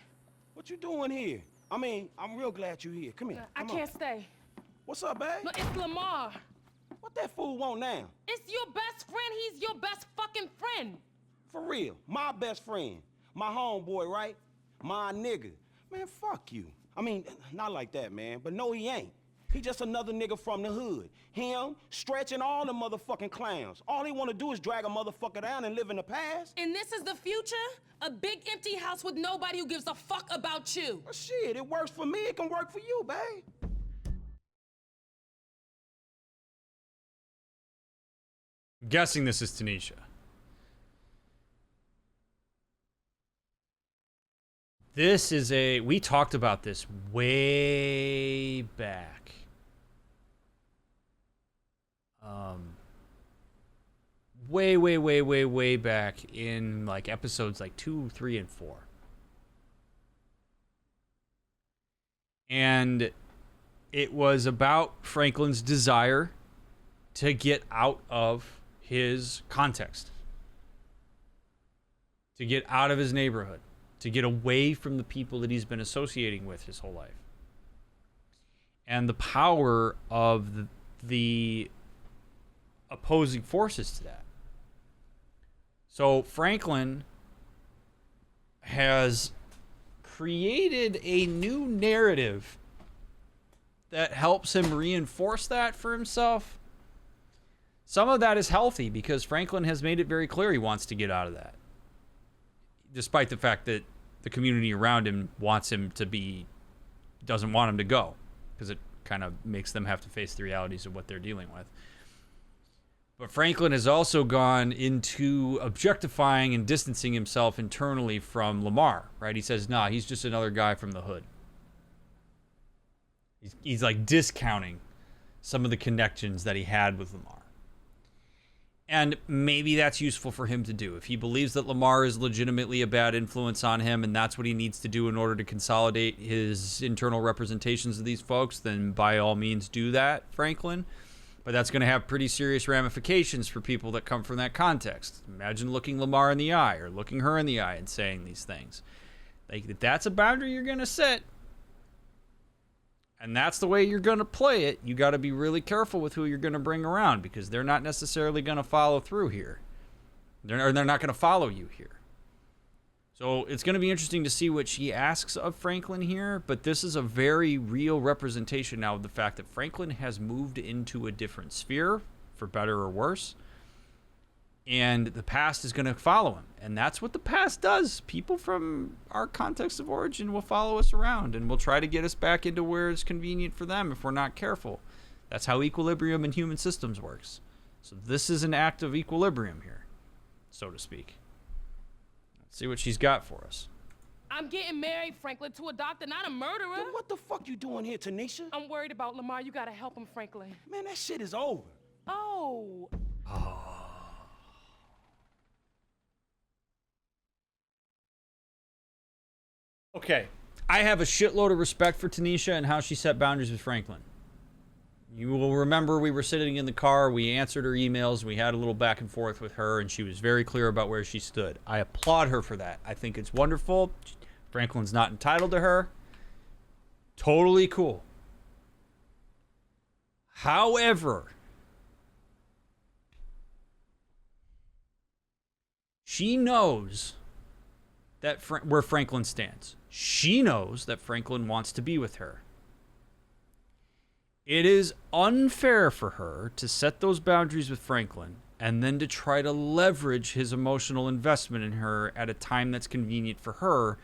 What you doing here? I mean, I'm real glad you're here. Come here. I can't stay. What's up, babe? No, it's Lamar. What that fool want now? It's your best friend. He's your best fucking friend. For real. My best friend. My homeboy, right? My nigga. Man, fuck you. I mean, not like that, man. But no, he ain't. He just another nigga from the hood. Him, stretching all the motherfucking clowns. All he wanna do is drag a motherfucker down and live in the past. And this is the future? A big empty house with nobody who gives a fuck about you. Well, shit, it works for me, it can work for you, babe. I'm guessing this is Tanisha. This is we talked about this way back. Way back in like episodes like 2, 3, and 4. And it was about Franklin's desire to get out of his context, to get out of his neighborhood, to get away from the people that he's been associating with his whole life. And the power of the opposing forces to that. So Franklin has created a new narrative that helps him reinforce that for himself. Some of that is healthy because Franklin has made it very clear he wants to get out of that. Despite the fact that the community around him doesn't want him to go, because it kind of makes them have to face the realities of what they're dealing with. But Franklin has also gone into objectifying and distancing himself internally from Lamar, right? He says, nah, he's just another guy from the hood. He's like discounting some of the connections that he had with Lamar. And maybe that's useful for him to do. If he believes that Lamar is legitimately a bad influence on him and that's what he needs to do in order to consolidate his internal representations of these folks, then by all means do that, Franklin. But that's going to have pretty serious ramifications for people that come from that context. Imagine looking Lamar in the eye or looking her in the eye and saying these things. Like, if that's a boundary you're going to set, and that's the way you're going to play it, you got to be really careful with who you're going to bring around, because they're not necessarily going to follow through here. They're not going to follow you here. So it's going to be interesting to see what she asks of Franklin here, but this is a very real representation now of the fact that Franklin has moved into a different sphere, for better or worse, and the past is going to follow him. And that's what the past does. People from our context of origin will follow us around and will try to get us back into where it's convenient for them if we're not careful. That's how equilibrium in human systems works. So this is an act of equilibrium here, so to speak. Let's see what she's got for us. I'm getting married, Franklin, to a doctor, not a murderer. Then what the fuck you doing here, Tanisha? I'm worried about Lamar. You gotta help him, Franklin. Man, that shit is over. Oh. Okay. I have a shitload of respect for Tanisha and how she set boundaries with Franklin. You will remember we were sitting in the car, we answered her emails, we had a little back and forth with her, and she was very clear about where she stood. I applaud her for that. I think it's wonderful. Franklin's not entitled to her. Totally cool. However, she knows that where Franklin stands. She knows that Franklin wants to be with her. It is unfair for her to set those boundaries with Franklin and then to try to leverage his emotional investment in her at a time that's convenient for her,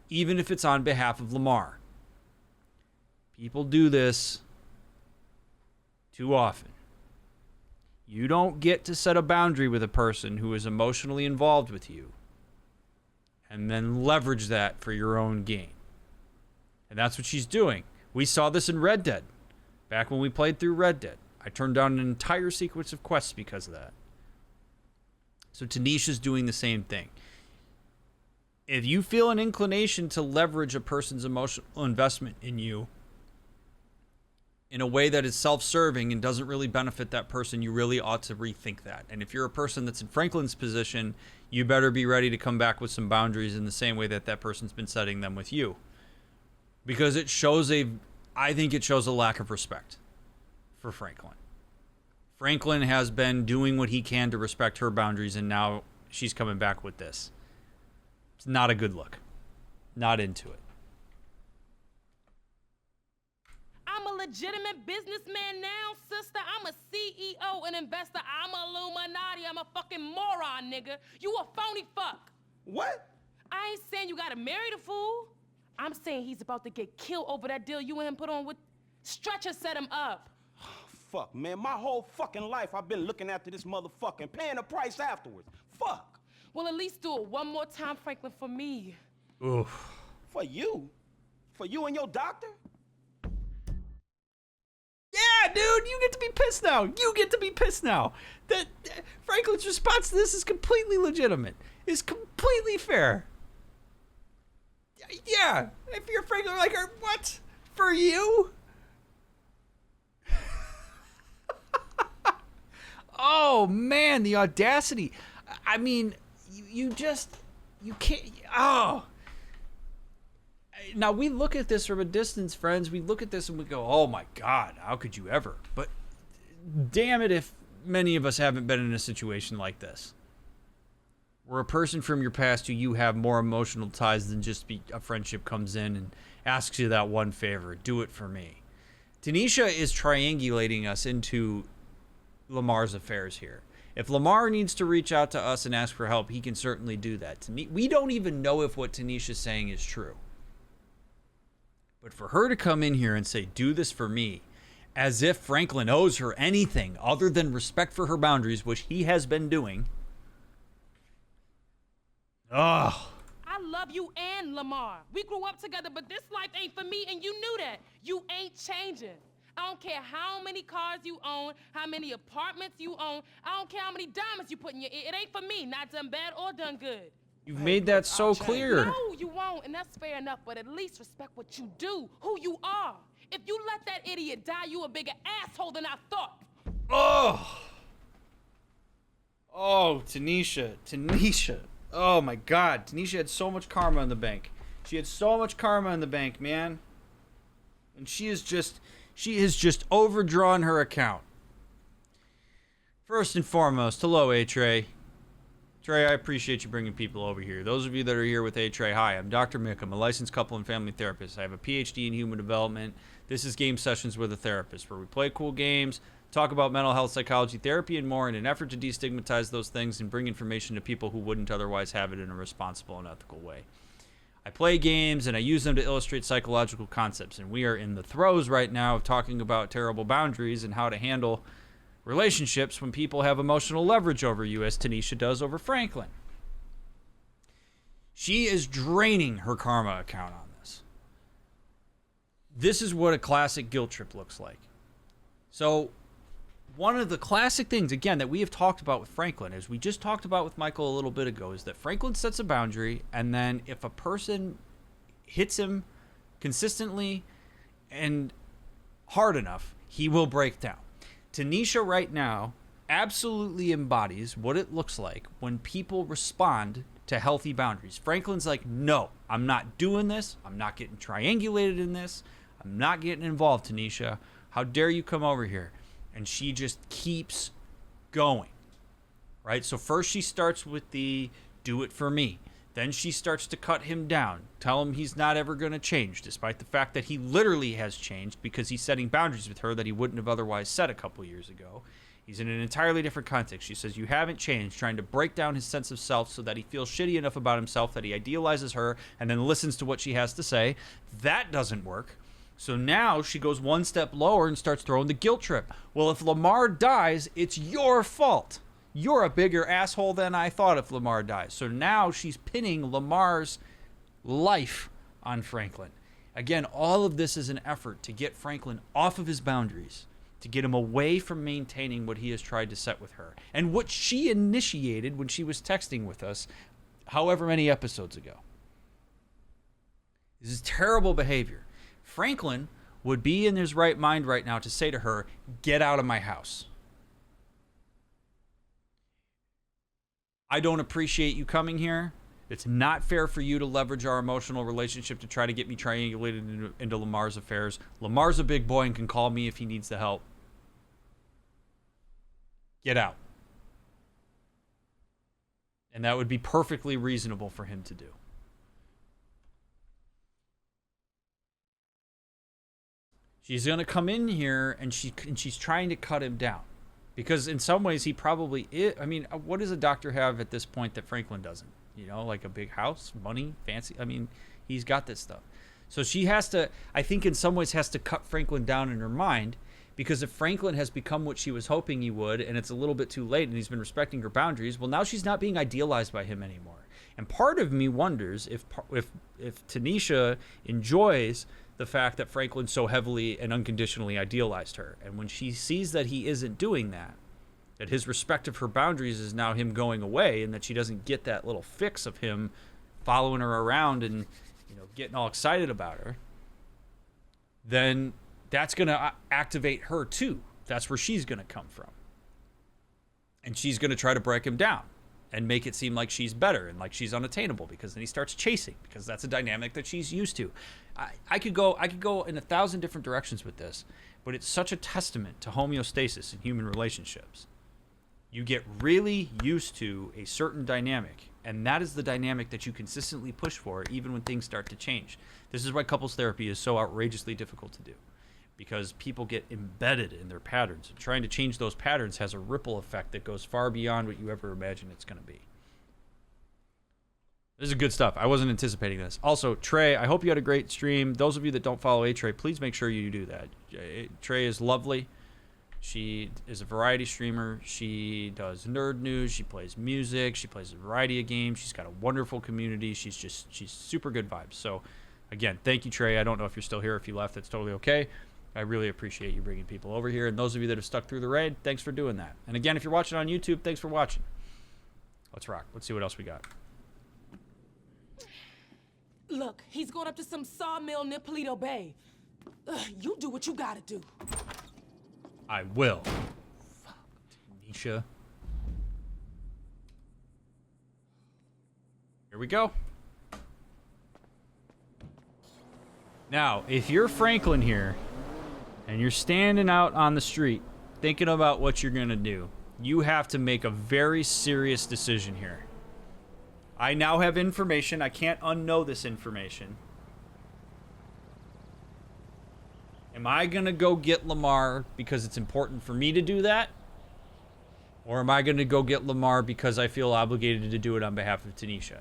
even if it's on behalf of Lamar. People do this too often. You don't get to set a boundary with a person who is emotionally involved with you and then leverage that for your own gain. And that's what she's doing. We saw this in Red Dead. Back when we played through Red Dead. I turned down an entire sequence of quests because of that. So Tanisha's doing the same thing. If you feel an inclination to leverage a person's emotional investment in you in a way that is self-serving and doesn't really benefit that person, you really ought to rethink that. And if you're a person that's in Franklin's position, you better be ready to come back with some boundaries in the same way that that person's been setting them with you. Because I think it shows a lack of respect for Franklin. Franklin has been doing what he can to respect her boundaries, and now she's coming back with this. It's not a good look. Not into it. I'm a legitimate businessman now, sister. I'm a CEO, an investor. I'm a Illuminati. I'm a fucking moron, nigga. You a phony fuck. What? I ain't saying you gotta marry the fool. I'm saying he's about to get killed over that deal you and him put on with... Stretcher set him up. Fuck, man. My whole fucking life I've been looking after this motherfucker, paying the price afterwards. Fuck. Well, at least do it one more time, Franklin, for me. Oof. For you? For you and your doctor? Yeah, dude, you get to be pissed now. You get to be pissed now. That Franklin's response to this is completely legitimate. Is completely fair. Yeah, if you're Franklin, like, what? For you? Oh, man, the audacity. I mean, you can't, oh. Now, we look at this from a distance, friends. We look at this and we go, oh, my God, how could you ever? But damn it if many of us haven't been in a situation like this. Where a person from your past who you have more emotional ties than just a friendship comes in and asks you that one favor. Do it for me. Tanisha is triangulating us into Lamar's affairs here. If Lamar needs to reach out to us and ask for help, he can certainly do that. We don't even know if what Tanisha's saying is true. But for her to come in here and say, do this for me, as if Franklin owes her anything other than respect for her boundaries, which he has been doing. Oh. I love you and Lamar. We grew up together, but this life ain't for me, and you knew that. You ain't changing. I don't care how many cars you own, how many apartments you own. I don't care how many diamonds you put in your ear. It ain't for me, not done bad or done good. You've made that so clear. No, you won't, and that's fair enough, but at least respect what you do, who you are. If you let that idiot die, you a bigger asshole than I thought. Oh. Oh, Tanisha. Oh, my God. Tanisha had so much karma in the bank. She had so much karma in the bank, man. And she has just overdrawn her account. First and foremost, hello, A-Trey. Trey, I appreciate you bringing people over here. Those of you that are here with A-Trey, hi, I'm DrMick. I'm a licensed couple and family therapist. I have a PhD in human development. This is Game Sessions with a Therapist, where we play cool games, talk about mental health, psychology, therapy, and more in an effort to destigmatize those things and bring information to people who wouldn't otherwise have it in a responsible and ethical way. I play games, and I use them to illustrate psychological concepts, and we are in the throes right now of talking about terrible boundaries and how to handle relationships when people have emotional leverage over you, as Tanisha does over Franklin. She is draining her karma account on this. This is what a classic guilt trip looks like. So, one of the classic things, again, that we have talked about with Franklin, as we just talked about with Michael a little bit ago, is that Franklin sets a boundary, and then if a person hits him consistently and hard enough, he will break down. Tanisha right now absolutely embodies what it looks like when people respond to healthy boundaries. Franklin's like, no, I'm not doing this. I'm not getting triangulated in this. I'm not getting involved, Tanisha. How dare you come over here? And she just keeps going, right? So first she starts with the do it for me. Then she starts to cut him down, tell him he's not ever going to change, despite the fact that he literally has changed because he's setting boundaries with her that he wouldn't have otherwise set a couple years ago. He's in an entirely different context. She says, you haven't changed, trying to break down his sense of self so that he feels shitty enough about himself that he idealizes her and then listens to what she has to say. That doesn't work. So now she goes one step lower and starts throwing the guilt trip. Well, if Lamar dies, it's your fault. You're a bigger asshole than I thought if Lamar dies. So now she's pinning Lamar's life on Franklin. Again, all of this is an effort to get Franklin off of his boundaries, to get him away from maintaining what he has tried to set with her, and what she initiated when she was texting with us however many episodes ago. This is terrible behavior. Franklin would be in his right mind right now to say to her, get out of my house. I don't appreciate you coming here. It's not fair for you to leverage our emotional relationship to try to get me triangulated into Lamar's affairs. Lamar's a big boy and can call me if he needs the help. Get out. And that would be perfectly reasonable for him to do. She's going to come in here and she's trying to cut him down. Because in some ways he probably is. I mean, what does a doctor have at this point that Franklin doesn't? You know, like a big house, money, fancy. I mean, he's got this stuff. So she has to, I think in some ways has to cut Franklin down in her mind, because if Franklin has become what she was hoping he would, and it's a little bit too late and he's been respecting her boundaries, well, now she's not being idealized by him anymore. And part of me wonders if Tanisha enjoys the fact that Franklin so heavily and unconditionally idealized her. And when she sees that he isn't doing that, that his respect of her boundaries is now him going away, and that she doesn't get that little fix of him following her around and, you know, getting all excited about her, then that's going to activate her too. That's where she's going to come from. And she's going to try to break him down and make it seem like she's better and like she's unattainable, because then he starts chasing, because that's a dynamic that she's used to. I could go in 1,000 different directions with this, but it's such a testament to homeostasis in human relationships. You get really used to a certain dynamic, and that is the dynamic that you consistently push for even when things start to change. This is why couples therapy is so outrageously difficult to do, because people get embedded in their patterns. And trying to change those patterns has a ripple effect that goes far beyond what you ever imagine it's going to be. This is good stuff. I wasn't anticipating this. Also, Trey, I hope you had a great stream. Those of you that don't follow A-Trey, please make sure you do that. Trey is lovely. She is a variety streamer. She does nerd news. She plays music. She plays a variety of games. She's got a wonderful community. She's super good vibes. So, again, thank you, Trey. I don't know if you're still here. If you left, that's totally okay. I really appreciate you bringing people over here. And those of you that have stuck through the raid, thanks for doing that. And again, if you're watching on YouTube, thanks for watching. Let's rock. Let's see what else we got. Look, he's going up to some sawmill near Paleto Bay. You do what you gotta do. I will. Fuck, Tanisha. Here we go. Now, if you're Franklin here, and you're standing out on the street thinking about what you're gonna do, you have to make a very serious decision here. I now have information. I can't unknow this information. Am I going to go get Lamar because it's important for me to do that? Or am I going to go get Lamar because I feel obligated to do it on behalf of Tanisha?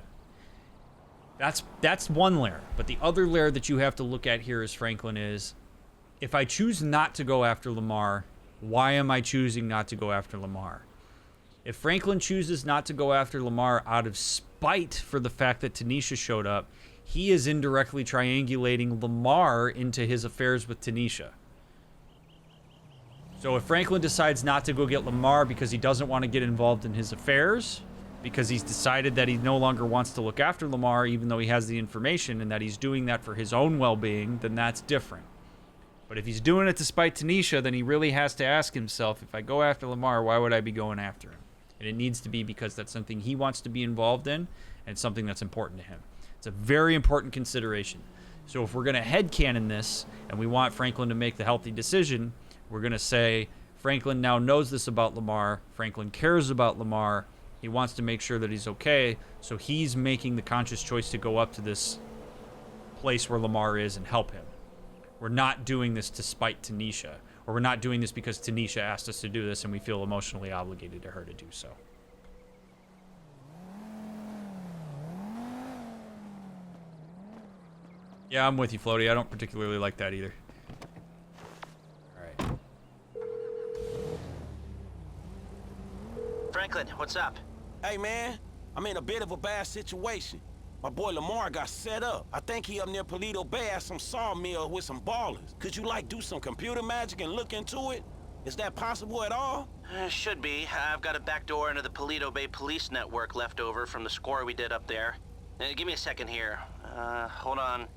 That's one layer. But the other layer that you have to look at here as Franklin is, if I choose not to go after Lamar, why am I choosing not to go after Lamar? If Franklin chooses not to go after Lamar out of spite for the fact that Tanisha showed up, he is indirectly triangulating Lamar into his affairs with Tanisha. So if Franklin decides not to go get Lamar because he doesn't want to get involved in his affairs, because he's decided that he no longer wants to look after Lamar even though he has the information, and that he's doing that for his own well-being, then that's different. But if he's doing it to spite Tanisha, then he really has to ask himself, if I go after Lamar, why would I be going after him? And it needs to be because that's something he wants to be involved in, and something that's important to him. It's a very important consideration. So if we're going to headcanon this, and we want Franklin to make the healthy decision, we're going to say, Franklin now knows this about Lamar. Franklin cares about Lamar. He wants to make sure that he's okay. So he's making the conscious choice to go up to this place where Lamar is and help him. We're not doing this to spite Tanisha. Or we're not doing this because Tanisha asked us to do this and we feel emotionally obligated to her to do so. Yeah, I'm with you, Floaty. I don't particularly like that either. What's up? Hey, man, I'm in a bit of a bad situation. My boy Lamar got set up. I think he up near Paleto Bay at some sawmill with some ballers. Could you, like, do some computer magic and look into it? Is that possible at all? Should be. I've got a back door into the Paleto Bay police network left over from the score we did up there. Give me a second here. Hold on.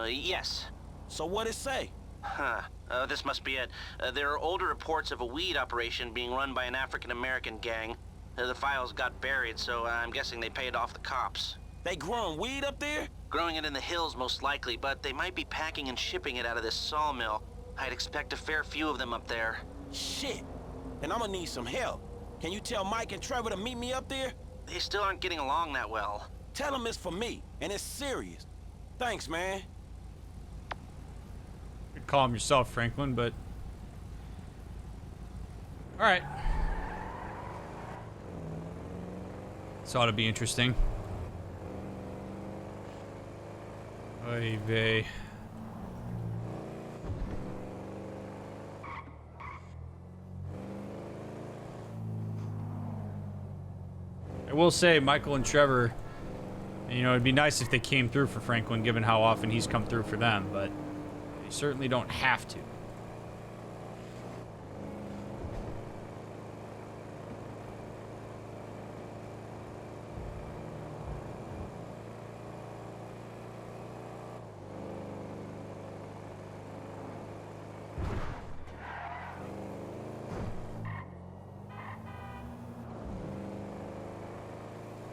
Yes. So what'd it say? Huh. This must be it. There are older reports of a weed operation being run by an African-American gang. The files got buried, so I'm guessing they paid off the cops. They growing weed up there? Growing it in the hills, most likely, but they might be packing and shipping it out of this sawmill. I'd expect a fair few of them up there. Shit. And I'm gonna need some help. Can you tell Mike and Trevor to meet me up there? They still aren't getting along that well. Tell them it's for me, and it's serious. Thanks, man. You could call him yourself, Franklin, but... Alright. This ought to be interesting. Oy vey. I will say, Michael and Trevor, you know, it'd be nice if they came through for Franklin, given how often he's come through for them, but they certainly don't have to.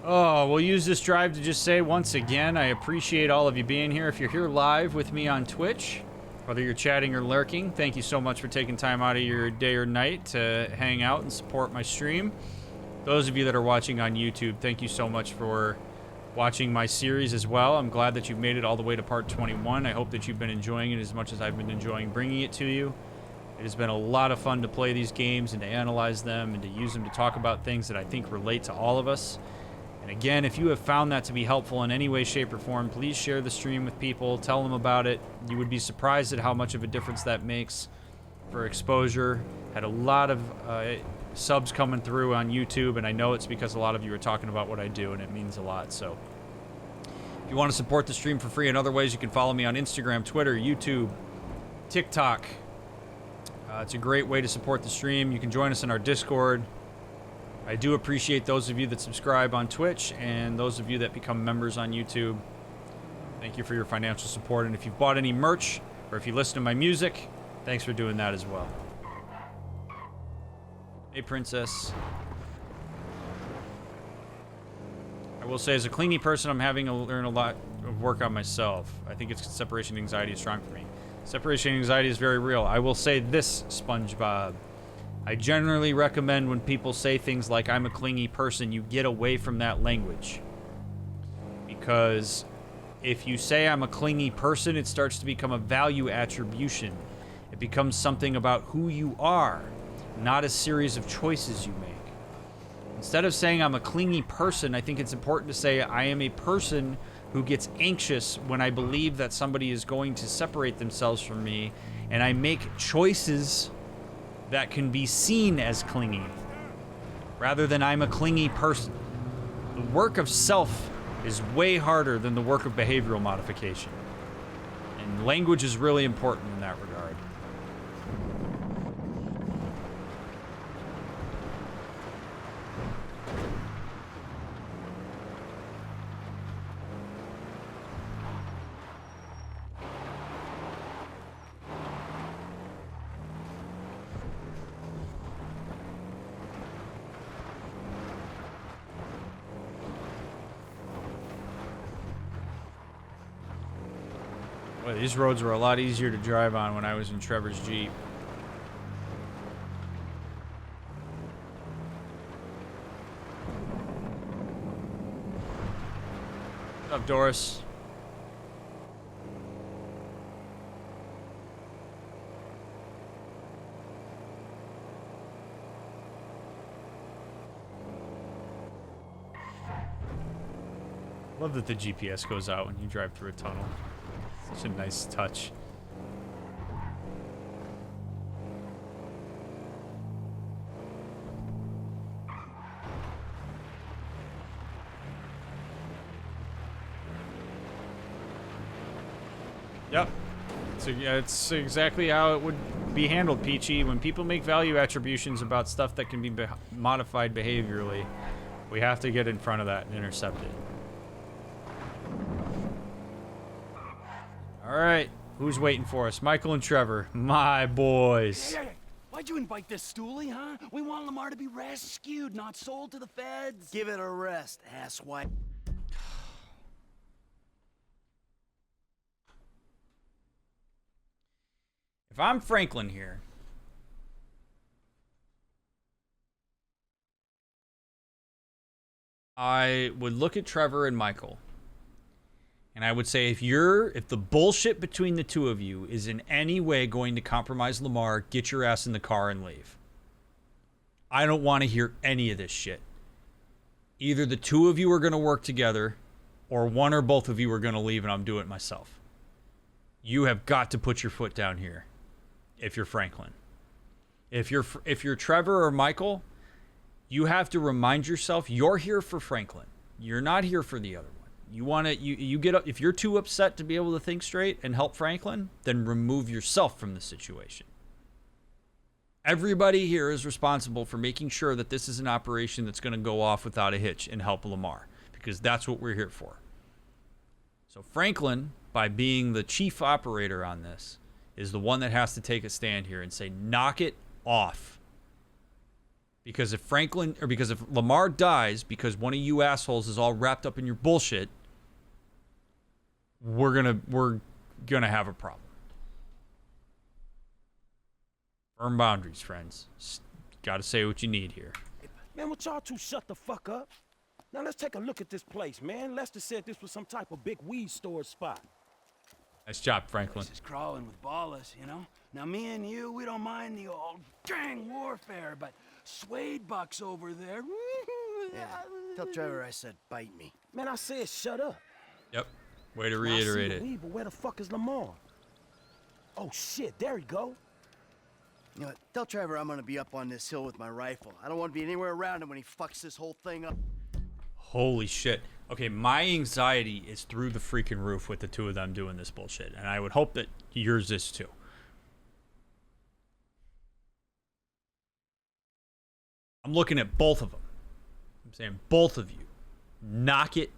Oh, we'll use this drive to just say once again, I appreciate all of you being here. If you're here live with me on Twitch, whether you're chatting or lurking, thank you so much for taking time out of your day or night to hang out and support my stream. Those of you that are watching on YouTube, thank you so much for watching my series as well. I'm glad that you've made it all the way to part 21. I hope that you've been enjoying it as much as I've been enjoying bringing it to you. It has been a lot of fun to play these games and to analyze them and to use them to talk about things that I think relate to all of us. And again, if you have found that to be helpful in any way, shape, or form, please share the stream with people. Tell them about it. You would be surprised at how much of a difference that makes for exposure. Had a lot of subs coming through on YouTube, and I know it's because a lot of you are talking about what I do, and it means a lot. So if you want to support the stream for free in other ways, you can follow me on Instagram, Twitter, YouTube, TikTok. It's a great way to support the stream. You can join us in our Discord. I do appreciate those of you that subscribe on Twitch and those of you that become members on YouTube. Thank you for your financial support. And if you've bought any merch or if you listen to my music, thanks for doing that as well. Hey, Princess. I will say, as a clingy person, I'm having to learn a lot of work on myself. I think it's separation anxiety is strong for me. Separation anxiety is very real. I will say this, SpongeBob. I generally recommend when people say things like, I'm a clingy person, you get away from that language. Because if you say I'm a clingy person, it starts to become a value attribution. It becomes something about who you are, not a series of choices you make. Instead of saying I'm a clingy person, I think it's important to say I am a person who gets anxious when I believe that somebody is going to separate themselves from me, and I make choices that can be seen as clingy, rather than I'm a clingy person. The work of self is way harder than the work of behavioral modification. And language is really important in that regard. Boy, these roads were a lot easier to drive on when I was in Trevor's Jeep. What's up, Doris? Love that the GPS goes out when you drive through a tunnel. Such a nice touch. Yep. So yeah, it's exactly how it would be handled, Peachy. When people make value attributions about stuff that can be modified behaviorally, we have to get in front of that and intercept it. All right, who's waiting for us? Michael and Trevor, my boys. Hey, why'd you invite this stoolie, huh? We want Lamar to be rescued, not sold to the feds. Give it a rest, asswipe. If I'm Franklin here, I would look at Trevor and Michael, and I would say, if the bullshit between the two of you is in any way going to compromise Lamar, get your ass in the car and leave. I don't want to hear any of this shit. Either the two of you are going to work together, or one or both of you are going to leave and I'm doing it myself. You have got to put your foot down here if you're Franklin. If you're Trevor or Michael, you have to remind yourself you're here for Franklin. You're not here for the other one. You get up. If you're too upset to be able to think straight and help Franklin, then remove yourself from the situation. Everybody here is responsible for making sure that this is an operation that's going to go off without a hitch and help Lamar, because that's what we're here for. So Franklin, by being the chief operator on this, is the one that has to take a stand here and say, knock it off. Because if Lamar dies because one of you assholes is all wrapped up in your bullshit, we're gonna have a problem. Firm boundaries, friends. Got to say what you need here. Man, would y'all two shut the fuck up? Now let's take a look at this place, man. Lester said this was some type of big weed storage spot. Nice job, Franklin. This is crawling with ballers, you know? Now, me and you, we don't mind the old gang warfare, but Suede Buck's over there. Yeah, tell Trevor I said bite me. Man, I said shut up. Yep. Way to reiterate it. Weed, but where the fuck is Lamar? Oh, shit, there he go. You know what? Tell Trevor I'm gonna be up on this hill with my rifle. I don't want to be anywhere around him when he fucks this whole thing up. Holy shit. Okay, my anxiety is through the freaking roof with the two of them doing this bullshit, and I would hope that yours is too. I'm looking at both of them. I'm saying, both of you, knock it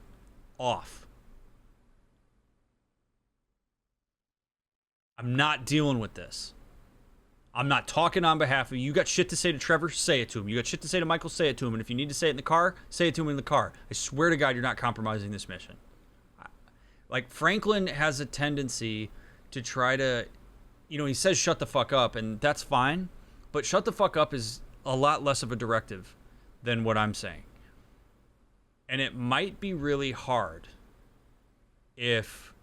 off. I'm not dealing with this. I'm not talking on behalf of you. You got shit to say to Trevor, say it to him. You got shit to say to Michael, say it to him. And if you need to say it in the car, say it to him in the car. I swear to God, you're not compromising this mission. Like, Franklin has a tendency to try to, he says shut the fuck up, and that's fine. But shut the fuck up is a lot less of a directive than what I'm saying. And it might be really hard if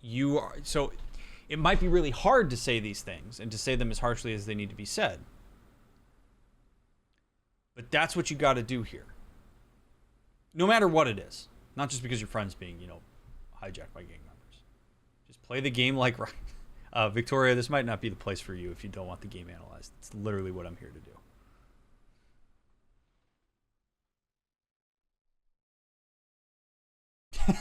you are... So... It might be really hard to say these things and to say them as harshly as they need to be said. But that's what you got to do here. No matter what it is. Not just because your friend's being, hijacked by gang members. Just play the game like... Victoria, this might not be the place for you if you don't want the game analyzed. It's literally what I'm here to do.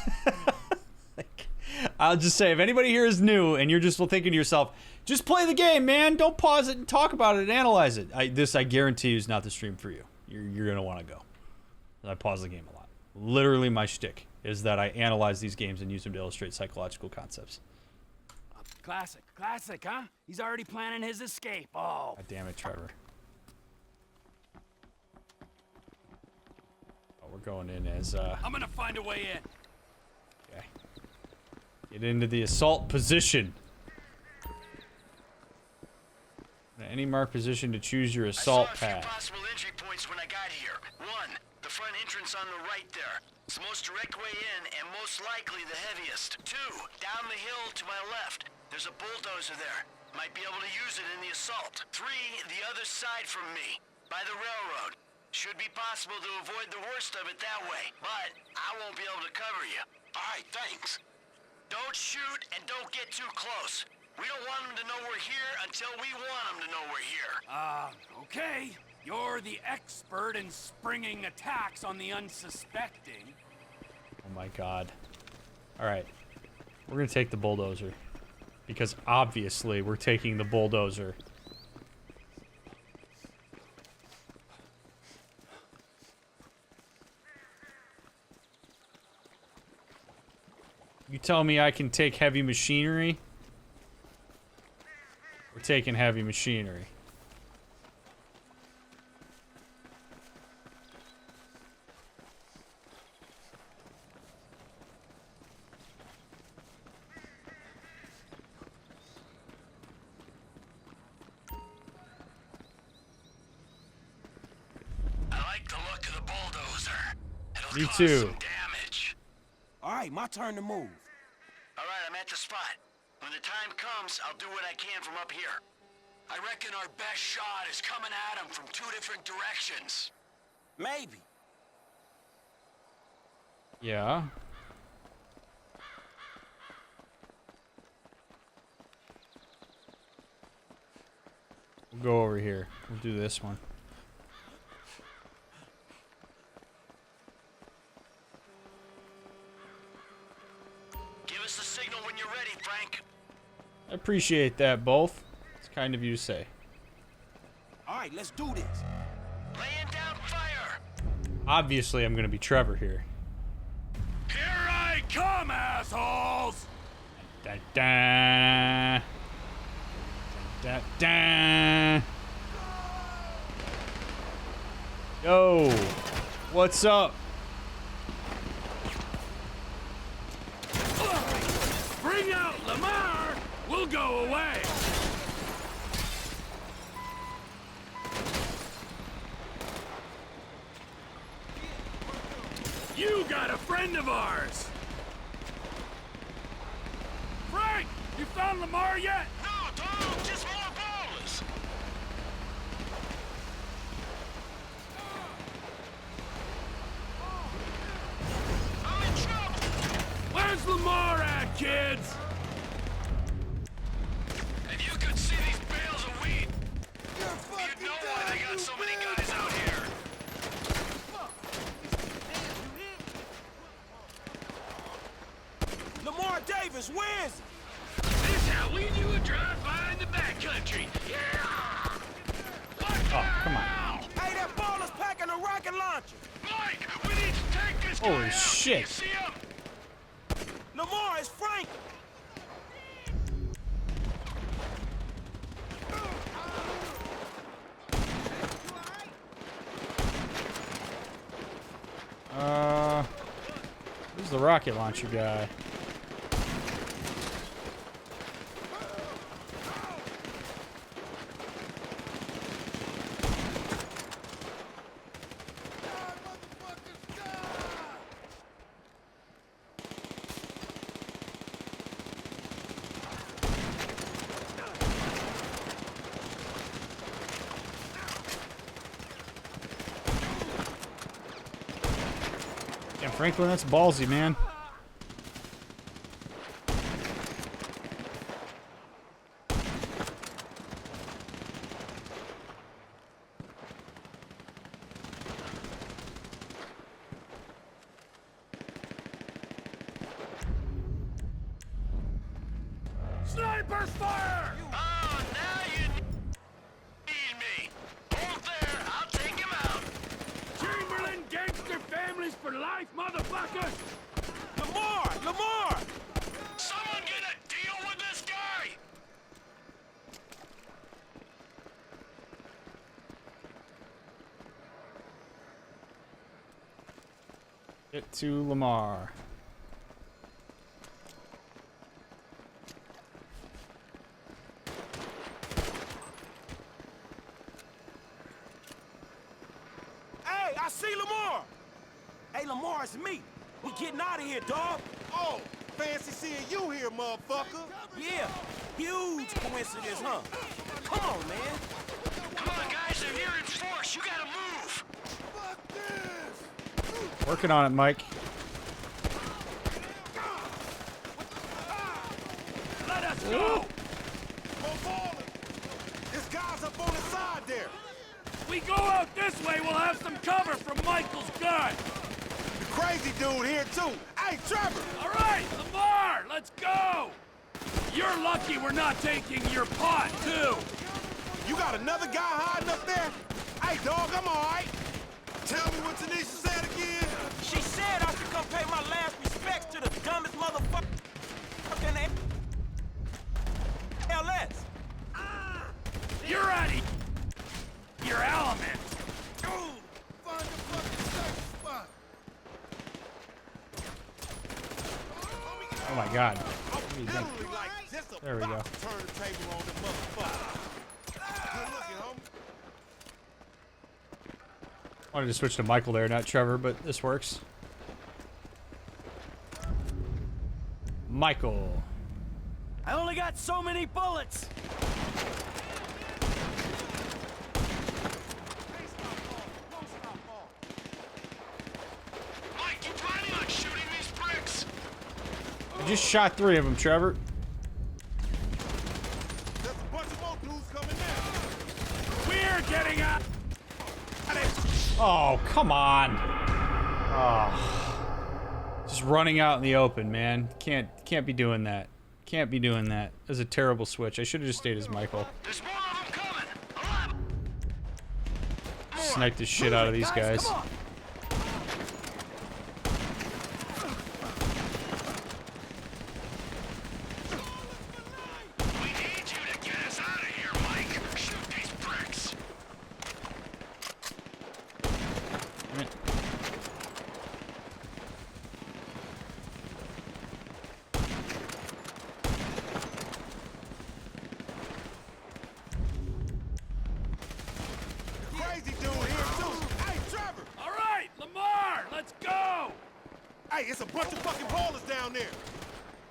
I'll just say, if anybody here is new and you're just thinking to yourself, just play the game, man. Don't pause it and talk about it and analyze it. I guarantee you is not the stream for you. You're going to want to go. I pause the game a lot. Literally my shtick is that I analyze these games and use them to illustrate psychological concepts. Classic, huh? He's already planning his escape. Oh. God damn it, Trevor. Oh, we're going in as... I'm going to find a way in. Okay. Get into the assault position. Any marked position to choose your assault path. Possible entry points when I got here. 1, the front entrance on the right there. It's the most direct way in and most likely the heaviest. 2, down the hill to my left. There's a bulldozer there. Might be able to use it in the assault. 3, the other side from me, by the railroad. Should be possible to avoid the worst of it that way, but I won't be able to cover you. All right, thanks. Don't shoot and don't get too close. We don't want them to know we're here until we want them to know we're here. Okay. You're the expert in springing attacks on the unsuspecting. Oh my God. All right. We're going to take the bulldozer. Because obviously we're taking the bulldozer. You tell me I can take heavy machinery? We're taking heavy machinery. Me too. All right, my turn to move. All right, I'm at the spot. When the time comes, I'll do what I can from up here. I reckon our best shot is coming at him from 2 different directions. Maybe. Yeah. We'll go over here. We'll do this one. Give us the signal when you're ready, Frank. I appreciate that, both. It's kind of you to say. All right, let's do this. Laying down fire. Obviously, I'm going to be Trevor here. Here I come, assholes! Da da da da. Yo, what's up? Bring out Lamar! We'll go away! You got a friend of ours! Frank! You found Lamar yet? No, Tom, just more ballers. I'm in trouble. Where's Lamar at, kids? If you could see these bales of wheat, you'd know why they got so many guys out here. Lamar Davis, where's he? This how we do a drive-by in the backcountry. Yeah! Oh, come on. Hey, that baller's packing a rocket launcher. Mike, we need to take this guy Holy out. shit. You see him? Lamar, it's Frank. Who's the rocket launcher guy? Yeah, Franklin, that's ballsy, man. Sniper's fire! Oh, now you need me. Hold there, I'll take him out. Chamberlain gangster families for life, motherfuckers! Lamar! Lamar! Someone get a deal with this guy. Get to Lamar. Hey, I see Lamar! Hey, Lamar, it's me. We getting out of here, dog. Oh, fancy seeing you here, motherfucker. Yeah, huge coincidence, huh? Come on, man. Come on, guys, they're here in force. You gotta move. Fuck this. Working on it, Mike. Let us go! This guy's up on the side there. We go out this way, we'll have some cover from Michael's gun! The crazy dude here, too. Hey, Trevor! All right, Lamar, let's go! You're lucky we're not taking your pot, too! You got another guy hiding up there? Hey, dog, I'm all right. Tell me what Tanisha said again. She said I should come pay my last respects to the dumbest motherfucker in the LS. You're out of your element! Find the fucking safe spot. Oh my god. Literally like just There we go. about to turn the table on the motherfucker. Good looking, homie. Wanted to switch to Michael there, not Trevor, but this works. Michael. I only got so many bullets. Mike, you planning on shooting these bricks? I just shot 3 of them, Trevor. There's a bunch of more dudes coming now. We're getting out! Oh, come on. Oh. Just running out in the open, man. Can't be doing that. Can't be doing that. That's a terrible switch. I should have just stayed as Michael. There's more of them coming. Snipe the shit out of these guys. We need you to get us out of here, Mike. Shoot these bricks. Crazy dude here too. Hey, Trevor. All right, Lamar, let's go! Hey, it's a bunch of fucking ballers down there.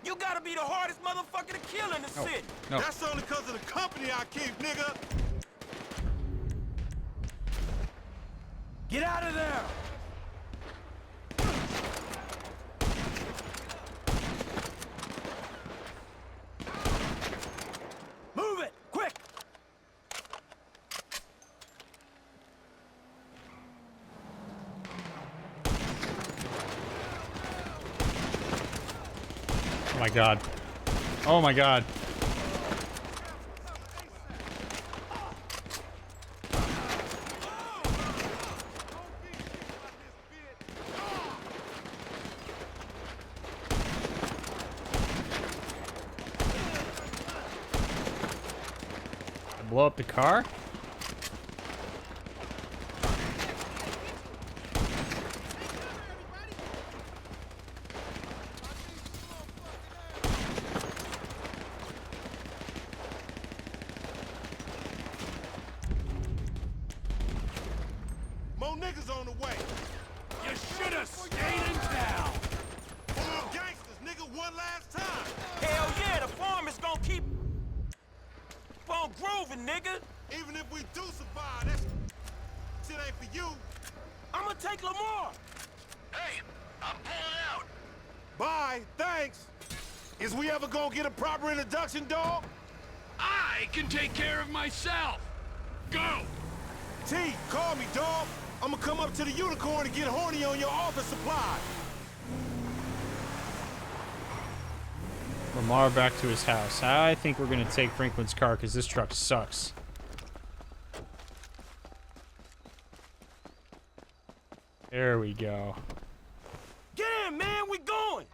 You gotta be the hardest motherfucker to kill in the city. No. That's only because of the company I keep, nigga. Get out of there! Move it, quick! Oh my god. Oh my god. Blow up the car? More niggas on the way. You should have stayed in town! Full gangsters, nigga, one last time. Hell yeah, the farm is gonna keep on grooving, nigga. Even if we do survive, that shit ain't for you. I'ma take Lamar. Hey, I'm pulling out. Bye, thanks. Is we ever gonna get a proper introduction, dog? I can take care of myself! Go! T, call me, dog. I'ma come up to the Unicorn and get horny on your office supply. Lamar back to his house. I think we're gonna take Franklin's car because this truck sucks. There we go. Get in, man, we going.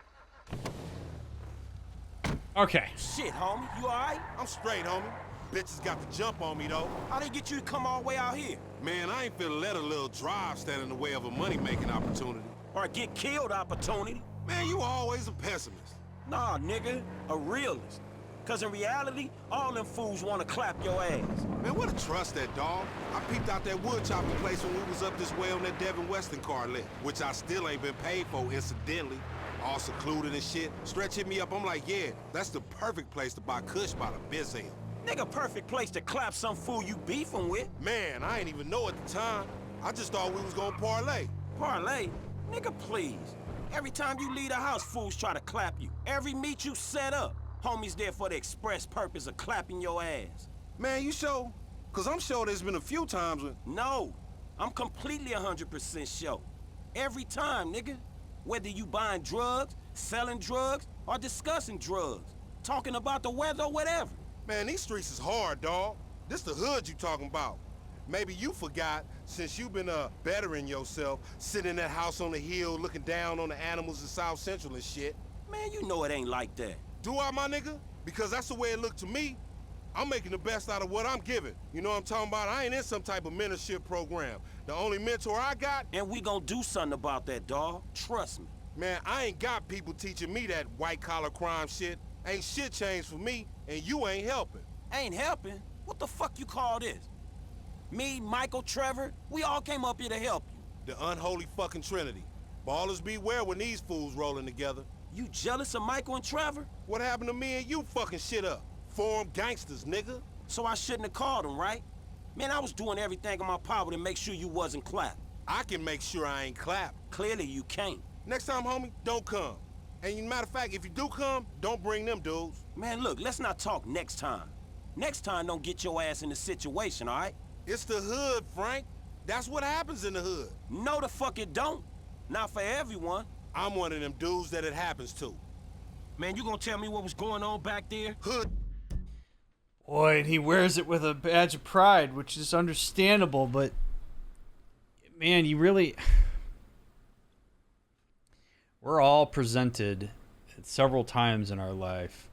Okay. Shit, homie, you all right? I'm straight, homie. Bitches got the jump on me, though. How they get you to come all the way out here? Man, I ain't finna let a little drive stand in the way of a money-making opportunity. Or a get killed opportunity? Man, you always a pessimist. Nah, nigga, a realist. Cause in reality, all them fools wanna clap your ass. Man, what a trust that, dog. I peeped out that wood chopping place when we was up this way on that Devin Weston car lit, which I still ain't been paid for, incidentally. All secluded and shit. Stretch hit me up, I'm like, yeah, that's the perfect place to buy kush by the Bizzel. Nigga, perfect place to clap some fool you beefing with. Man, I ain't even know at the time. I just thought we was gonna parlay. Parlay? Nigga, please. Every time you leave the house, fools try to clap you. Every meet you set up, homies there for the express purpose of clapping your ass. Man, you sure? Cause I'm sure there's been a few times when... No, I'm completely 100% sure. Every time, nigga. Whether you buying drugs, selling drugs, or discussing drugs. talking about the weather or whatever. Man, these streets is hard, dawg. This the hood you talking about. Maybe you forgot, since you've been bettering yourself, sitting in that house on the hill looking down on the animals in South Central and shit. Man, you know it ain't like that. Do I, my nigga? Because that's the way it looked to me. I'm making the best out of what I'm giving. You know what I'm talking about? I ain't in some type of mentorship program. The only mentor I got... And we gonna do something about that, dawg. Trust me. Man, I ain't got people teaching me that white-collar crime shit. Ain't shit changed for me, and you ain't helping. Ain't helping? What the fuck you call this? Me, Michael, Trevor, we all came up here to help you. The unholy fucking trinity. Ballers beware when these fools rolling together. You jealous of Michael and Trevor? What happened to me and you fucking shit up? Forum gangsters, nigga. So I shouldn't have called them, right? Man, I was doing everything in my power to make sure you wasn't clapped. I can make sure I ain't clapped. Clearly you can't. Next time, homie, don't come. And matter of fact, if you do come, don't bring them dudes. Man, look, let's not talk next time. Next time, don't get your ass in the situation, all right? It's the hood, Frank. That's what happens in the hood. No, the fuck it don't. Not for everyone. I'm one of them dudes that it happens to. Man, you gonna tell me what was going on back there? Hood. Boy, and he wears it with a badge of pride, which is understandable, but... Man, you really... We're all presented several times in our life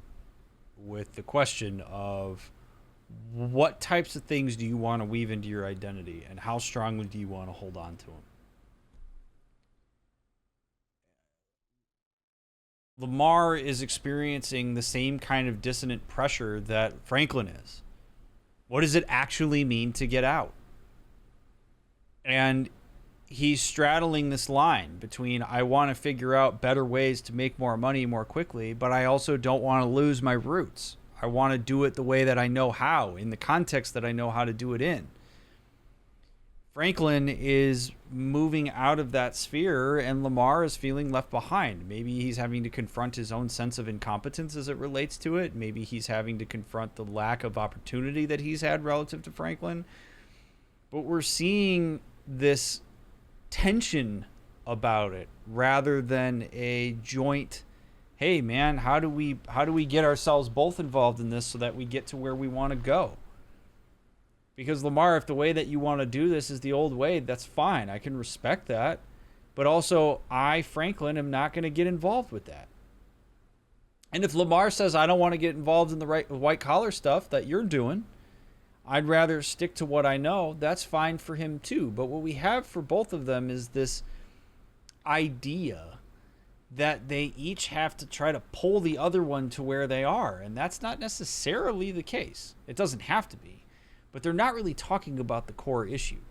with the question of what types of things do you want to weave into your identity and how strongly do you want to hold on to them? Lamar is experiencing the same kind of dissonant pressure that Franklin is. What does it actually mean to get out? And he's straddling this line between I want to figure out better ways to make more money more quickly, but I also don't want to lose my roots. I want to do it the way that I know how, in the context that I know how to do it in. Franklin is moving out of that sphere, and Lamar is feeling left behind. Maybe he's having to confront his own sense of incompetence as it relates to it. Maybe he's having to confront the lack of opportunity that he's had relative to Franklin. But we're seeing this tension about it rather than a joint, hey man, how do we get ourselves both involved in this so that we get to where we want to go? Because Lamar, if the way that you want to do this is the old way, that's fine. I can respect that. But also, I, Franklin, am not going to get involved with that. And if Lamar says, I don't want to get involved in the white collar stuff that you're doing, I'd rather stick to what I know, that's fine for him too. But what we have for both of them is this idea that they each have to try to pull the other one to where they are. And that's not necessarily the case. It doesn't have to be. But they're not really talking about the core issue.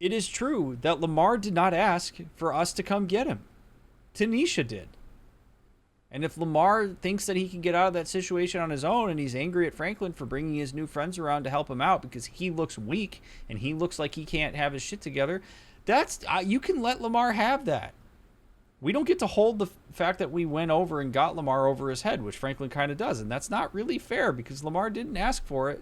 It is true that Lamar did not ask for us to come get him. Tanisha did. And if Lamar thinks that he can get out of that situation on his own and he's angry at Franklin for bringing his new friends around to help him out because he looks weak and he looks like he can't have his shit together, that's you can let Lamar have that. We don't get to hold the fact that we went over and got Lamar over his head, which Franklin kind of does. And that's not really fair because Lamar didn't ask for it.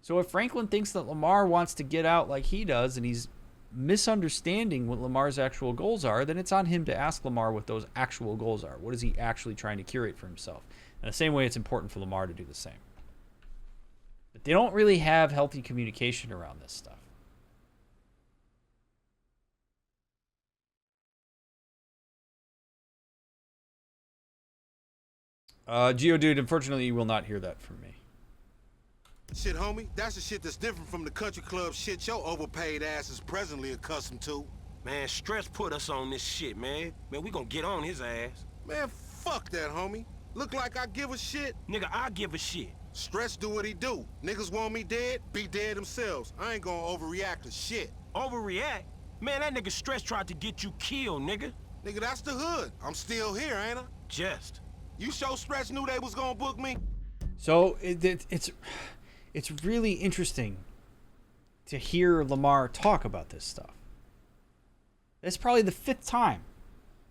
So if Franklin thinks that Lamar wants to get out like he does and he's misunderstanding what Lamar's actual goals are, then it's on him to ask Lamar what those actual goals are. What is he actually trying to curate for himself? In the same way, it's important for Lamar to do the same. But they don't really have healthy communication around this stuff. Geodude, unfortunately, you will not hear that from me. Shit, homie, that's the shit that's different from the country club shit your overpaid ass is presently accustomed to. Man, Stress put us on this shit, man. Man, we gonna get on his ass. Man, fuck that, homie. Look like I give a shit? Nigga, I give a shit. Stress do what he do. Niggas want me dead, be dead themselves. I ain't gonna overreact to shit. Overreact? Man, that nigga Stress tried to get you killed, nigga. Nigga, that's the hood. I'm still here, ain't I? Just. You sure Stress knew they was gonna book me? So, it's really interesting to hear Lamar talk about this stuff. It's probably the 5th time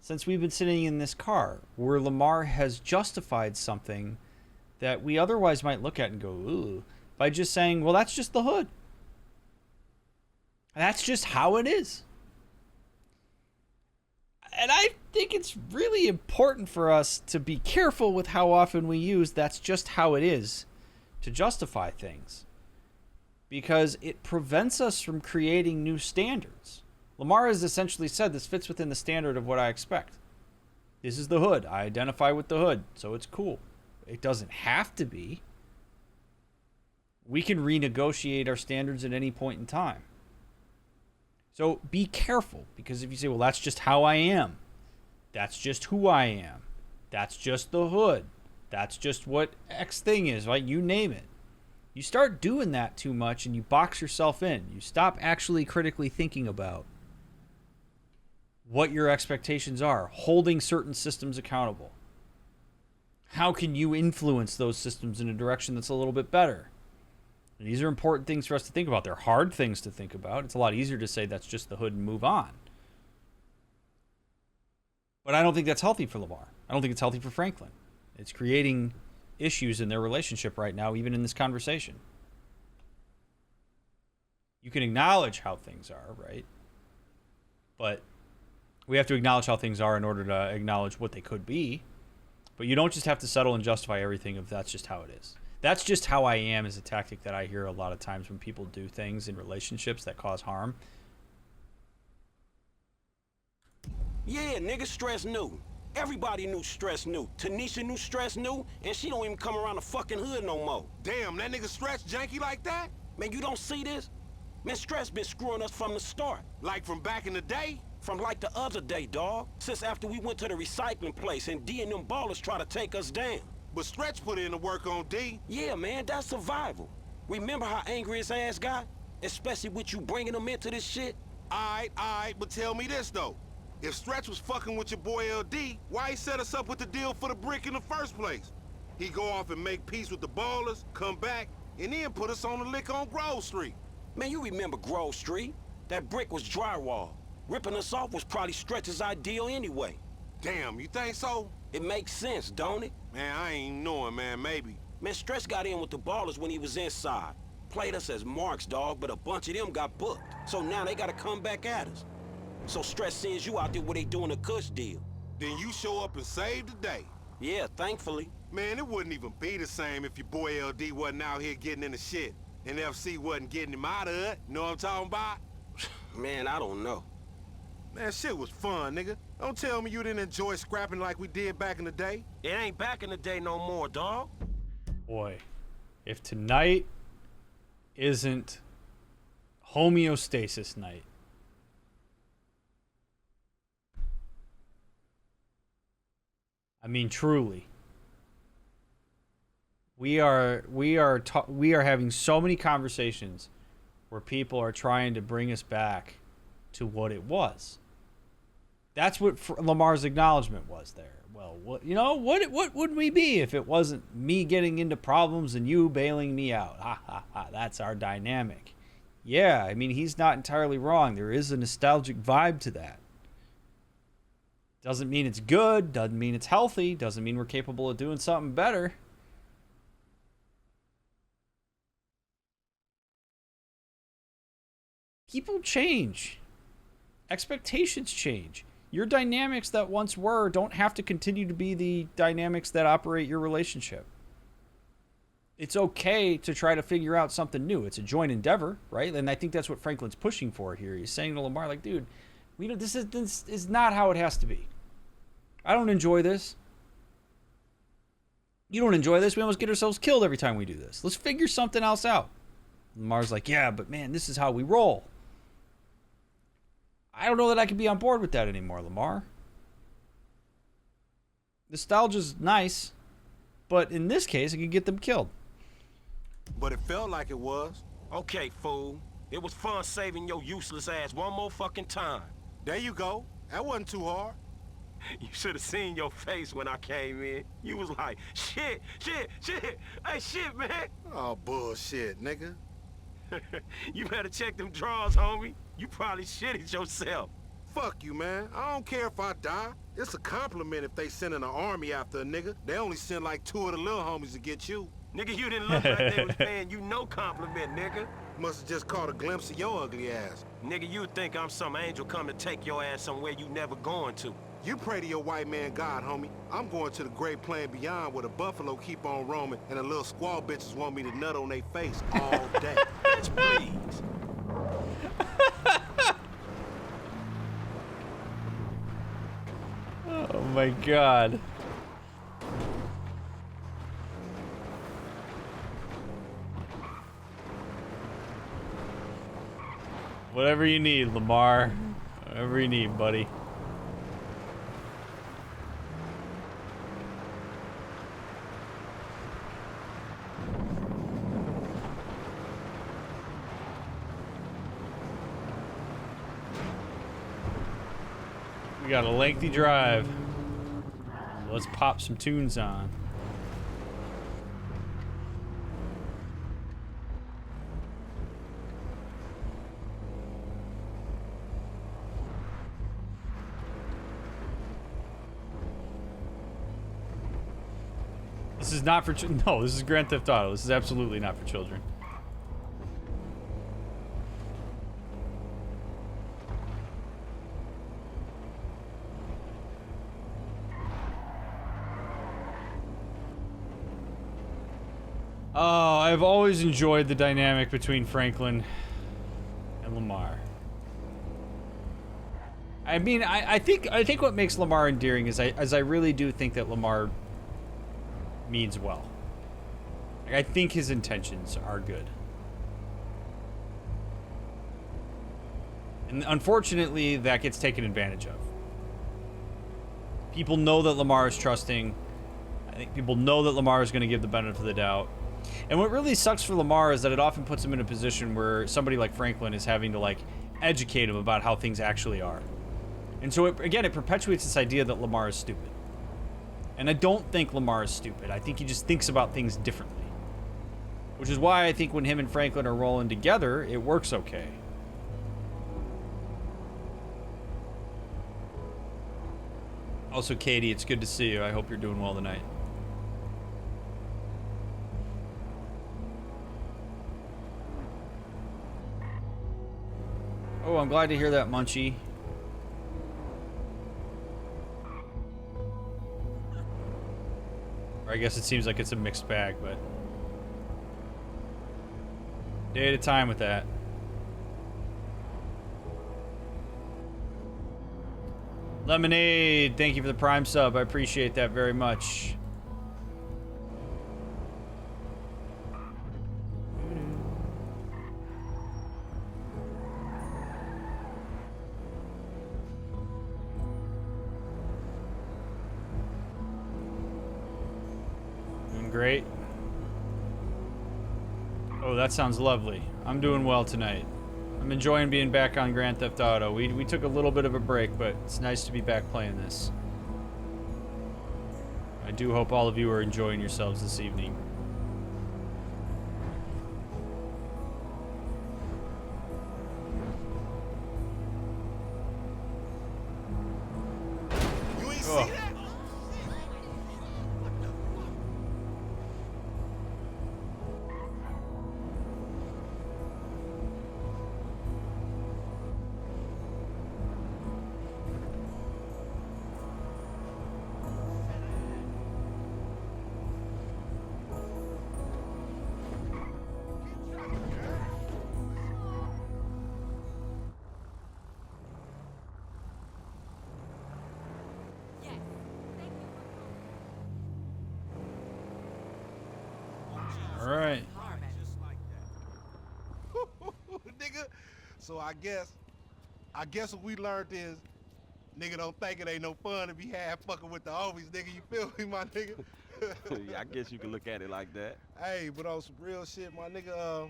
since we've been sitting in this car where Lamar has justified something that we otherwise might look at and go, ooh, by just saying, well, that's just the hood. That's just how it is. And think it's really important for us to be careful with how often we use "that's just how it is" to justify things, because it prevents us from creating new standards. Lamar has essentially said this fits within the standard of what I expect. This is the hood. I identify with the hood, so it's cool. It doesn't have to be. We can renegotiate our standards at any point in time. So be careful, because if you say, well, that's just how I am, that's just who I am, that's just the hood, that's just what X thing is, right? You name it. You start doing that too much and you box yourself in. You stop actually critically thinking about what your expectations are, holding certain systems accountable. How can you influence those systems in a direction that's a little bit better? And these are important things for us to think about. They're hard things to think about. It's a lot easier to say that's just the hood and move on. But I don't think that's healthy for Lamar. I don't think it's healthy for Franklin. It's creating issues in their relationship right now, even in this conversation. You can acknowledge how things are, right? But we have to acknowledge how things are in order to acknowledge what they could be. But you don't just have to settle and justify everything if that's just how it is. That's just how I am is a tactic that I hear a lot of times when people do things in relationships that cause harm. Yeah, nigga, Stress knew. Everybody knew Stress knew. Tanisha knew Stress knew, and she don't even come around the fucking hood no more. Damn, that nigga Stress janky like that? Man, you don't see this? Man, Stress been screwing us from the start. Like from back in the day? From like the other day, dawg. Since after we went to the recycling place and D and them ballers try to take us down. But Stretch put in the work on D. Yeah, man, that's survival. Remember how angry his ass got? Especially with you bringing him into this shit? Alright, but tell me this, though. If Stretch was fucking with your boy LD, why he set us up with the deal for the brick in the first place? He go off and make peace with the ballers, come back, and then put us on the lick on Grove Street. Man, you remember Grove Street? That brick was drywall. Ripping us off was probably Stretch's ideal anyway. Damn, you think so? It makes sense, don't it? Man, I ain't knowing, man, maybe. Man, Stretch got in with the ballers when he was inside. Played us as marks, dog, but a bunch of them got booked. So now they gotta come back at us. So Stretch sends you out there where they doing a cush deal. Then you show up and save the day. Yeah, thankfully. Man, it wouldn't even be the same if your boy LD wasn't out here getting in the shit. And FC wasn't getting him out of it. Know what I'm talking about? Man, I don't know. Man, shit was fun, nigga. Don't tell me you didn't enjoy scrapping like we did back in the day. It ain't back in the day no more, dawg. Boy, if tonight isn't homeostasis night. I mean, truly. We are having so many conversations where people are trying to bring us back to what it was. That's what Lamar's acknowledgement was there. Well, what would we be if it wasn't me getting into problems and you bailing me out? Ha ha ha. That's our dynamic. Yeah, I mean, he's not entirely wrong. There is a nostalgic vibe to that. Doesn't mean it's good, doesn't mean it's healthy, doesn't mean we're capable of doing something better. People change. Expectations change. Your dynamics that once were don't have to continue to be the dynamics that operate your relationship. It's okay to try to figure out something new. It's a joint endeavor, right? And I think that's what Franklin's pushing for here. He's saying to Lamar, like, dude, this is not how it has to be. I don't enjoy this. You don't enjoy this. We almost get ourselves killed every time we do this. Let's figure something else out. Lamar's like, yeah, but man, this is how we roll. I don't know that I can be on board with that anymore, Lamar. Nostalgia's nice, but in this case, it could get them killed. But it felt like it was. Okay, fool. It was fun saving your useless ass one more fucking time. There you go. That wasn't too hard. You should have seen your face when I came in. You was like, shit. Hey, shit, man. Oh, bullshit, nigga. You better check them drawers, homie. You probably shitted yourself. Fuck you, man. I don't care if I die. It's a compliment if they sending an army after a nigga. They only send like 2 of the little homies to get you. Nigga, you didn't look like they was paying you no compliment, nigga. Must have just caught a glimpse of your ugly ass. Nigga, you think I'm some angel come to take your ass somewhere you never going to. You pray to your white man God, homie. I'm going to the great plain beyond where the buffalo keep on roaming and the little squaw bitches want me to nut on their face all day. Bitch, please. Oh my god. Whatever you need, Lamar. Whatever you need, buddy. We got a lengthy drive. Let's pop some tunes on. This is not for no, this is Grand Theft Auto. This is absolutely not for children. Oh, I've always enjoyed the dynamic between Franklin and Lamar. I mean, I think what makes Lamar endearing is I really do think that Lamar means well. Like, I think his intentions are good. And unfortunately, that gets taken advantage of. People know that Lamar is trusting. I think people know that Lamar is going to give the benefit of the doubt. And what really sucks for Lamar is that it often puts him in a position where somebody like Franklin is having to, like, educate him about how things actually are. And so, it perpetuates this idea that Lamar is stupid. And I don't think Lamar is stupid. I think he just thinks about things differently. Which is why I think when him and Franklin are rolling together, it works okay. Also, Katie, it's good to see you. I hope you're doing well tonight. Oh, I'm glad to hear that, Munchie. Or I guess it seems like it's a mixed bag, but... day at a time with that. Lemonade, thank you for the Prime sub. I appreciate that very much. Great. Oh, that sounds lovely. I'm doing well tonight. I'm enjoying being back on Grand Theft Auto. We took a little bit of a break, but it's nice to be back playing this. I do hope all of you are enjoying yourselves this evening. You ain't see that? All right. Nigga, so I guess what we learned is, nigga don't think it ain't no fun to be half fucking with the homies, nigga. You feel me, my nigga? Yeah, I guess you can look at it like that. Hey, but on some real shit, my nigga,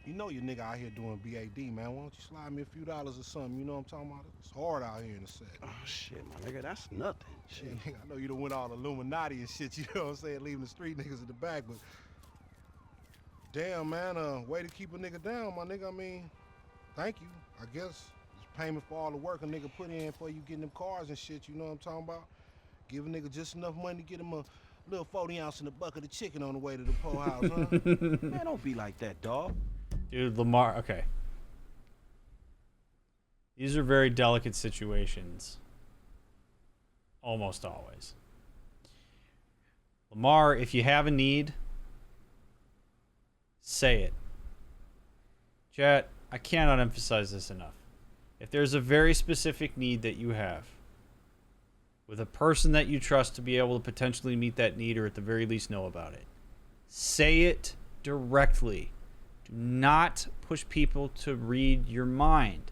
you know your nigga out here doing BAD, man. Why don't you slide me a few dollars or something? You know what I'm talking about? It's hard out here in the set. Oh, shit, my nigga, that's nothing. Shit, nigga, I know you done went all Illuminati and shit, you know what I'm saying? Leaving the street niggas in the back, but damn, man, way to keep a nigga down, my nigga. I mean, thank you. I guess it's payment for all the work a nigga put in for you getting them cars and shit, you know what I'm talking about? Give a nigga just enough money to get him a little 40 ounce in a bucket of chicken on the way to the po house, huh? Man, don't be like that, dog. Dude, Lamar, okay. These are very delicate situations. Almost always. Lamar, if you have a need, say it. Chat, I cannot emphasize this enough. If there's a very specific need that you have, with a person that you trust to be able to potentially meet that need or at the very least know about it, say it directly. Do not push people to read your mind.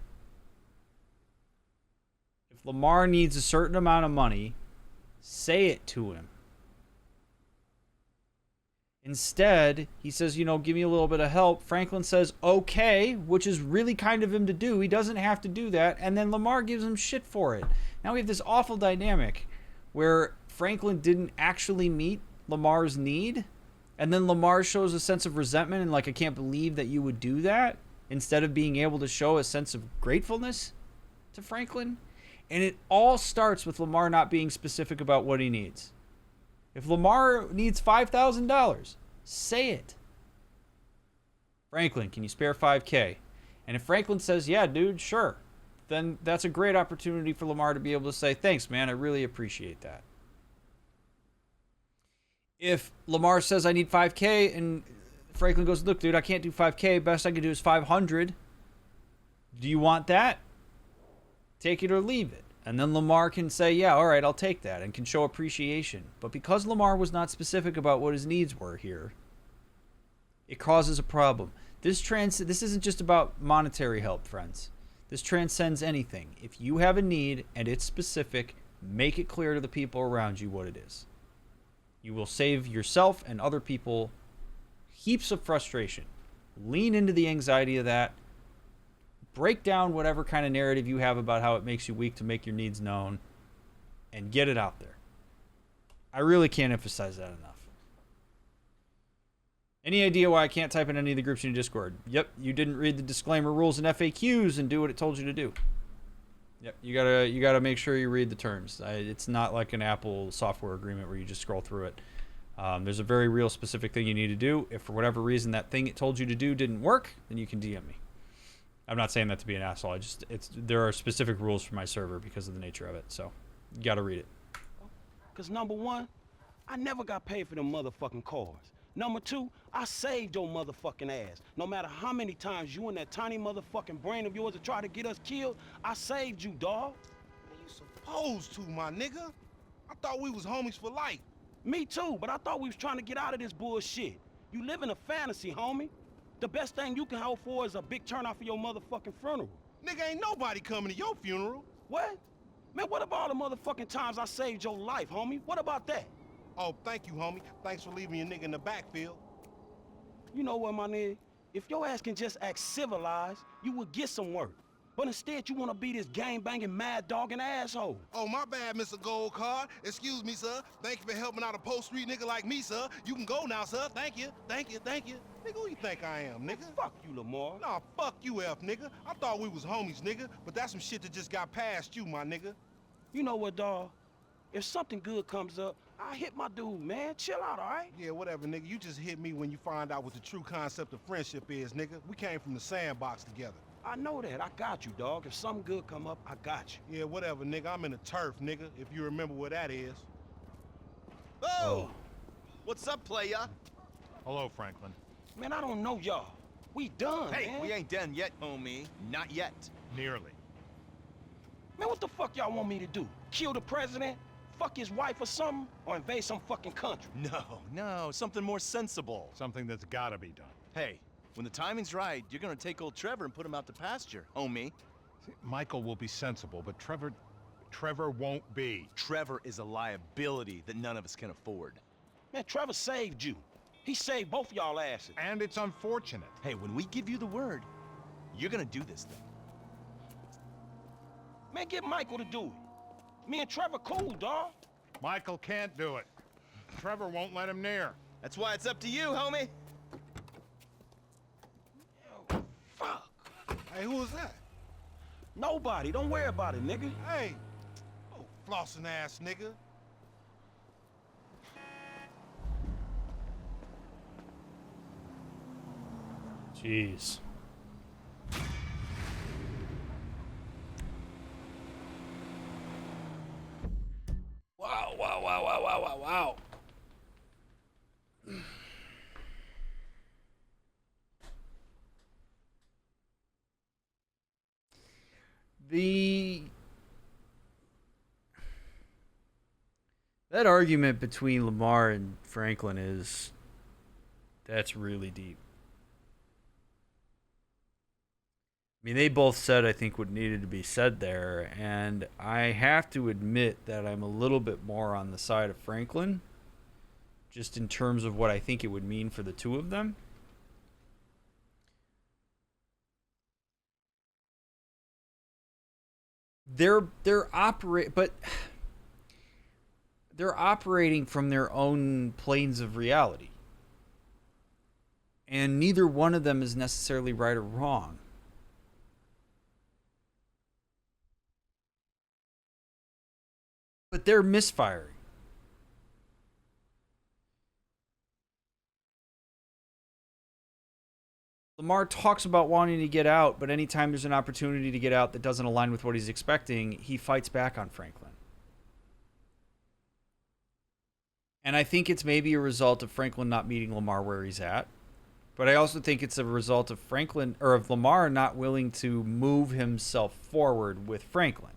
If Lamar needs a certain amount of money, say it to him. Instead, he says, you know, give me a little bit of help. Franklin says, okay, which is really kind of him to do. He doesn't have to do that. And then Lamar gives him shit for it. Now we have this awful dynamic where Franklin didn't actually meet Lamar's need. And then Lamar shows a sense of resentment and like, I can't believe that you would do that, instead of being able to show a sense of gratefulness to Franklin. And it all starts with Lamar not being specific about what he needs. If Lamar needs $5,000, say it. Franklin, can you spare $5K? And if Franklin says, yeah, dude, sure, then that's a great opportunity for Lamar to be able to say, thanks, man, I really appreciate that. If Lamar says, I need $5K, and Franklin goes, look, dude, I can't do $5K. Best I can do is $500. Do you want that? Take it or leave it. And then Lamar can say, yeah, all right, I'll take that, and can show appreciation. But because Lamar was not specific about what his needs were here, it causes a problem. This isn't just about monetary help, friends. This transcends anything. If you have a need and it's specific, make it clear to the people around you what it is. You will save yourself and other people heaps of frustration. Lean into the anxiety of that. Break down whatever kind of narrative you have about how it makes you weak to make your needs known, and get it out there. I really can't emphasize that enough. Any idea why I can't type in any of the groups in your Discord? Yep, you didn't read the disclaimer rules and FAQs and do what it told you to do. Yep, you gotta make sure you read the terms. It's not like an Apple software agreement where you just scroll through it. There's a very real specific thing you need to do. If for whatever reason that thing it told you to do didn't work, then you can DM me. I'm not saying that to be an asshole. There are specific rules for my server because of the nature of it. So you got to read it. Because number one, I never got paid for them motherfucking cars. Number two, I saved your motherfucking ass. No matter how many times you and that tiny motherfucking brain of yours have tried to get us killed, I saved you, dawg. You supposed to, my nigga. I thought we was homies for life. Me too, but I thought we was trying to get out of this bullshit. You live in a fantasy, homie. The best thing you can hope for is a big turnout for your motherfucking funeral. Nigga, ain't nobody coming to your funeral. What? Man, what about all the motherfucking times I saved your life, homie? What about that? Oh, thank you, homie. Thanks for leaving your nigga in the backfield. You know what, my nigga? If your ass can just act civilized, you would get some work. But instead, you want to be this gang-banging, mad-dogging asshole. Oh, my bad, Mr. Gold Card. Excuse me, sir. Thank you for helping out a post-street nigga like me, sir. You can go now, sir. Thank you. Thank you. Thank you. Nigga, who you think I am, nigga? Fuck you, Lamar. Nah, fuck you, F, nigga. I thought we was homies, nigga. But that's some shit that just got past you, my nigga. You know what, dawg? If something good comes up, I hit my dude, man. Chill out, all right? Yeah, whatever, nigga. You just hit me when you find out what the true concept of friendship is, nigga. We came from the sandbox together. I know that. I got you, dog. If something good come up, I got you. Yeah, whatever, nigga. I'm in the turf, nigga, if you remember where that is. Oh! What's up, playa? Hello, Franklin. Man, I don't know y'all. We done, Hey, man. we ain't done yet, homie. Not yet. Nearly. Man, what the fuck y'all want me to do? Kill the president? Fuck his wife or something? Or invade some fucking country? No, something more sensible. Something that's gotta be done. Hey, when the timing's right, you're gonna take old Trevor and put him out to pasture, homie. See, Michael will be sensible, but Trevor won't be. Trevor is a liability that none of us can afford. Man, Trevor saved you. He saved both y'all asses. And it's unfortunate. Hey, when we give you the word, you're gonna do this thing. Man, get Michael to do it. Me and Trevor cool, dawg. Michael can't do it. Trevor won't let him near. That's why it's up to you, homie. Oh, fuck. Hey, who was that? Nobody. Don't worry about it, nigga. Hey. Oh, flossing ass nigga. Jeez. Wow. That argument between Lamar and Franklin that's really deep. I mean, they both said, I think, what needed to be said there, and I have to admit that I'm a little bit more on the side of Franklin, just in terms of what I think it would mean for the two of them. They're operating from their own planes of reality, and neither one of them is necessarily right or wrong. But they're misfiring. Lamar talks about wanting to get out, but anytime there's an opportunity to get out that doesn't align with what he's expecting, he fights back on Franklin. And I think it's maybe a result of Franklin not meeting Lamar where he's at. But I also think it's a result of of Lamar not willing to move himself forward with Franklin.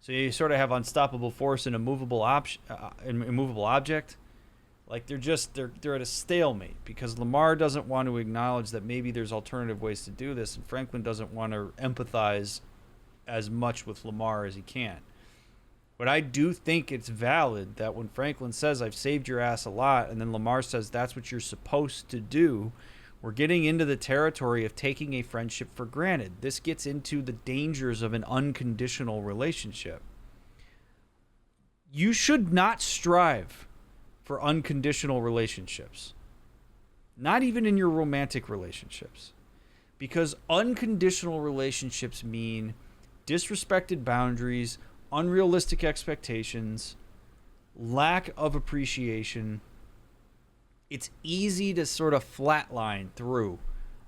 So you sort of have unstoppable force and immovable object. Like they're at a stalemate because Lamar doesn't want to acknowledge that maybe there's alternative ways to do this, and Franklin doesn't want to empathize as much with Lamar as he can. But I do think it's valid that when Franklin says, I've saved your ass a lot, and then Lamar says that's what you're supposed to do, we're getting into the territory of taking a friendship for granted. This gets into the dangers of an unconditional relationship. You should not strive for unconditional relationships. Not even in your romantic relationships. Because unconditional relationships mean disrespected boundaries, unrealistic expectations, lack of appreciation. It's easy to sort of flatline through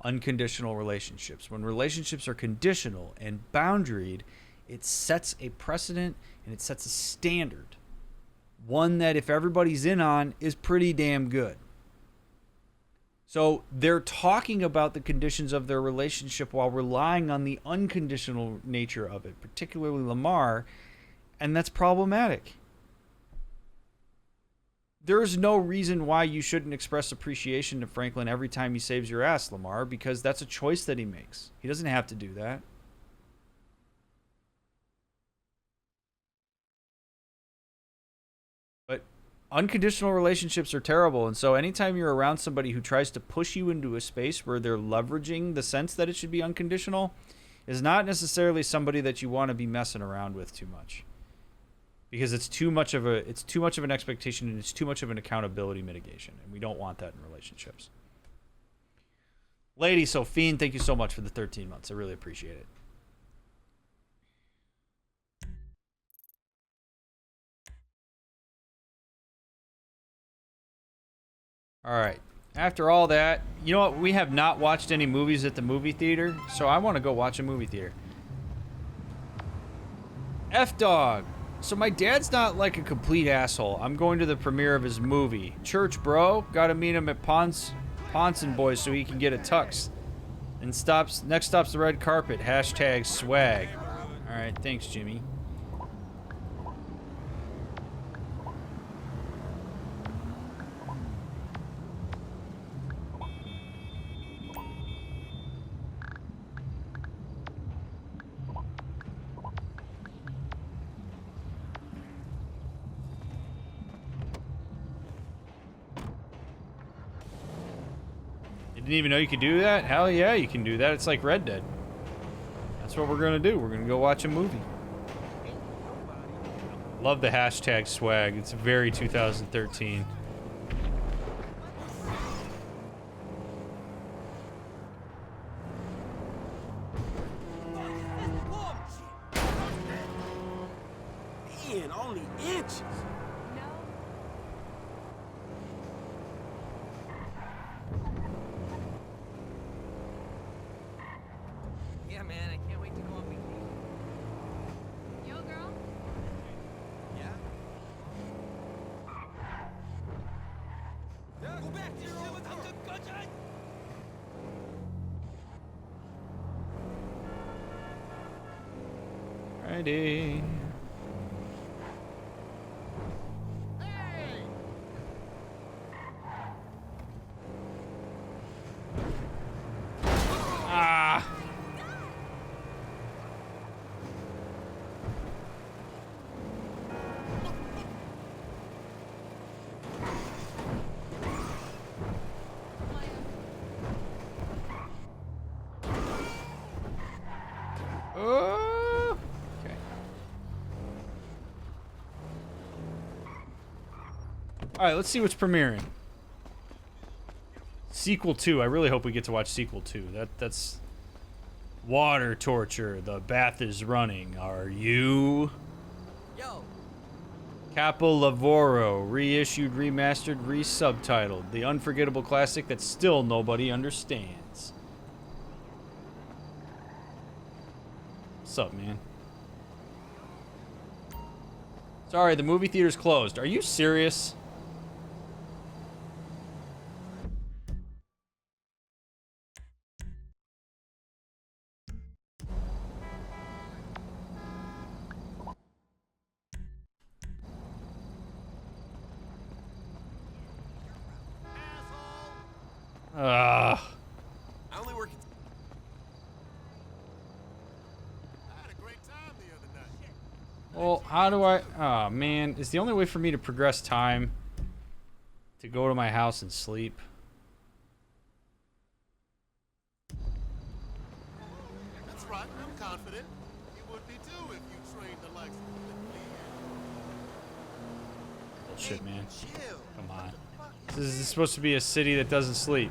unconditional relationships. When relationships are conditional and boundaried, it sets a precedent and it sets a standard. One that if everybody's in on is pretty damn good. So they're talking about the conditions of their relationship while relying on the unconditional nature of it, particularly Lamar, and that's problematic. There's no reason why you shouldn't express appreciation to Franklin every time he saves your ass, Lamar, because that's a choice that he makes. He doesn't have to do that. But unconditional relationships are terrible, and so anytime you're around somebody who tries to push you into a space where they're leveraging the sense that it should be unconditional is not necessarily somebody that you want to be messing around with too much. Because it's too much of an expectation and it's too much of an accountability mitigation, and we don't want that in relationships. Lady Sophine, thank you so much for the 13 months. I really appreciate it. All right. After all that, you know what? We have not watched any movies at the movie theater, so I want to go watch a movie theater. F-Dog. So my dad's not like a complete asshole. I'm going to the premiere of his movie. Church, bro. Gotta meet him at Ponson Boys so he can get a tux. And next stop's the red carpet. # swag. Alright, thanks, Jimmy. Didn't even know you could do that? Hell yeah, you can do that. It's like Red Dead. That's what we're gonna do. We're gonna go watch a movie. Love the # swag. It's very 2013. Man, only inches. Yeah, man, I can't wait to go on vacation. Yo, girl. Yeah? Righty. Ah. Oh. Okay. All right, let's see what's premiering. Sequel 2. I really hope we get to watch Sequel 2. That's water torture. The bath is running. Are you? Yo. Capolavoro, reissued, remastered, resubtitled. The unforgettable classic that still nobody understands. What's up, man? Sorry, the movie theater's closed. Are you serious? I only work. I had a great time the other night. Well, how do I... Oh, man. Is the only way for me to progress time to go to my house and sleep? That's right. I'm confident. You would be too if you trained the likes of Bullshit, man. Come on. This is supposed to be a city that doesn't sleep.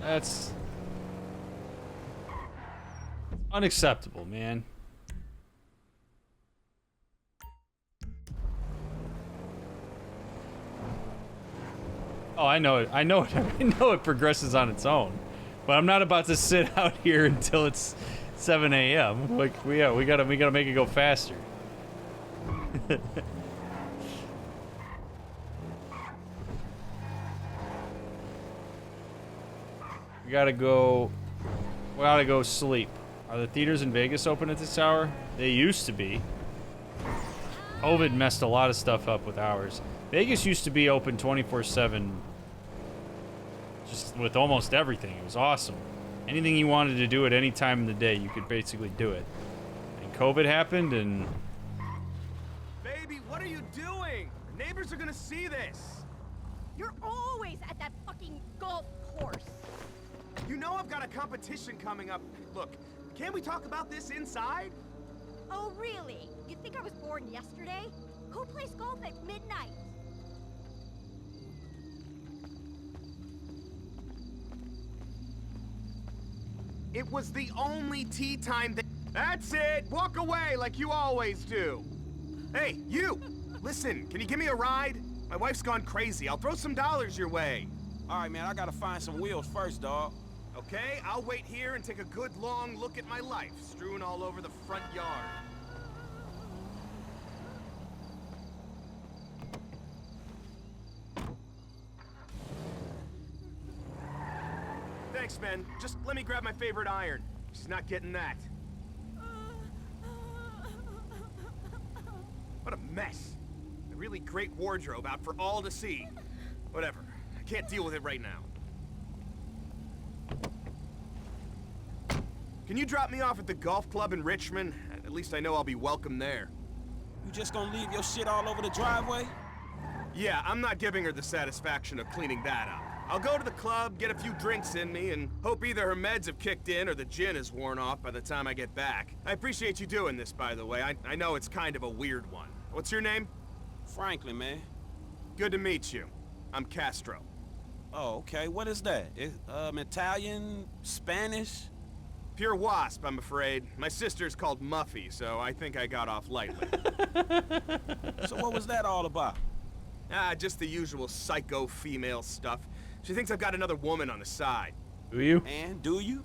That's unacceptable, man. Oh, I know it. I know it. I know it progresses on its own, but I'm not about to sit out here until it's 7 a.m. Like, we gotta make it go faster. We gotta go sleep. Are the theaters in Vegas open at this hour? They used to be. COVID messed a lot of stuff up with hours. Vegas used to be open 24/7, just with almost everything. It was awesome. Anything you wanted to do at any time in the day, you could basically do it. And COVID happened, and... Baby, what are you doing? The neighbors are gonna see this. You're always at that fucking golf course. You know I've got a competition coming up. Look, can't we talk about this inside? Oh, really? You think I was born yesterday? Who plays golf at midnight? It was the only tea time that... That's it! Walk away like you always do! Hey, you! Listen, can you give me a ride? My wife's gone crazy. I'll throw some dollars your way. All right, man, I gotta find some wheels first, dawg. Okay, I'll wait here and take a good long look at my life, strewn all over the front yard. Thanks, man. Just let me grab my favorite iron. She's not getting that. What a mess. A really great wardrobe out for all to see. Whatever. I can't deal with it right now. Can you drop me off at the golf club in Richmond? At least I know I'll be welcome there. You just gonna leave your shit all over the driveway? Yeah, I'm not giving her the satisfaction of cleaning that up. I'll go to the club, get a few drinks in me, and hope either her meds have kicked in or the gin is worn off by the time I get back. I appreciate you doing this, by the way. I know it's kind of a weird one. What's your name? Franklin, man. Good to meet you. I'm Castro. Oh, okay. What is that? Italian? Spanish? Pure wasp, I'm afraid. My sister's called Muffy, so I think I got off lightly. So what was that all about? Just the usual psycho female stuff. She thinks I've got another woman on the side. Do you? And do you?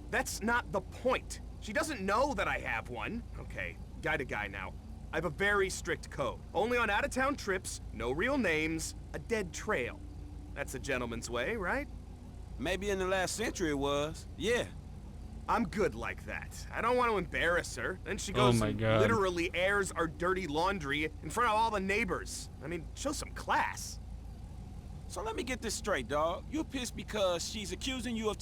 That's not the point. She doesn't know that I have one. Okay, guy to guy now. I have a very strict code. Only on out-of-town trips, no real names, a dead trail. That's a gentleman's way, right? Maybe in the last century it was. Yeah. I'm good like that. I don't want to embarrass her. Then she Oh goes my and God. literally airs our dirty laundry in front of all the neighbors. I mean, show some class. So let me get this straight, dog. You're pissed because she's accusing you of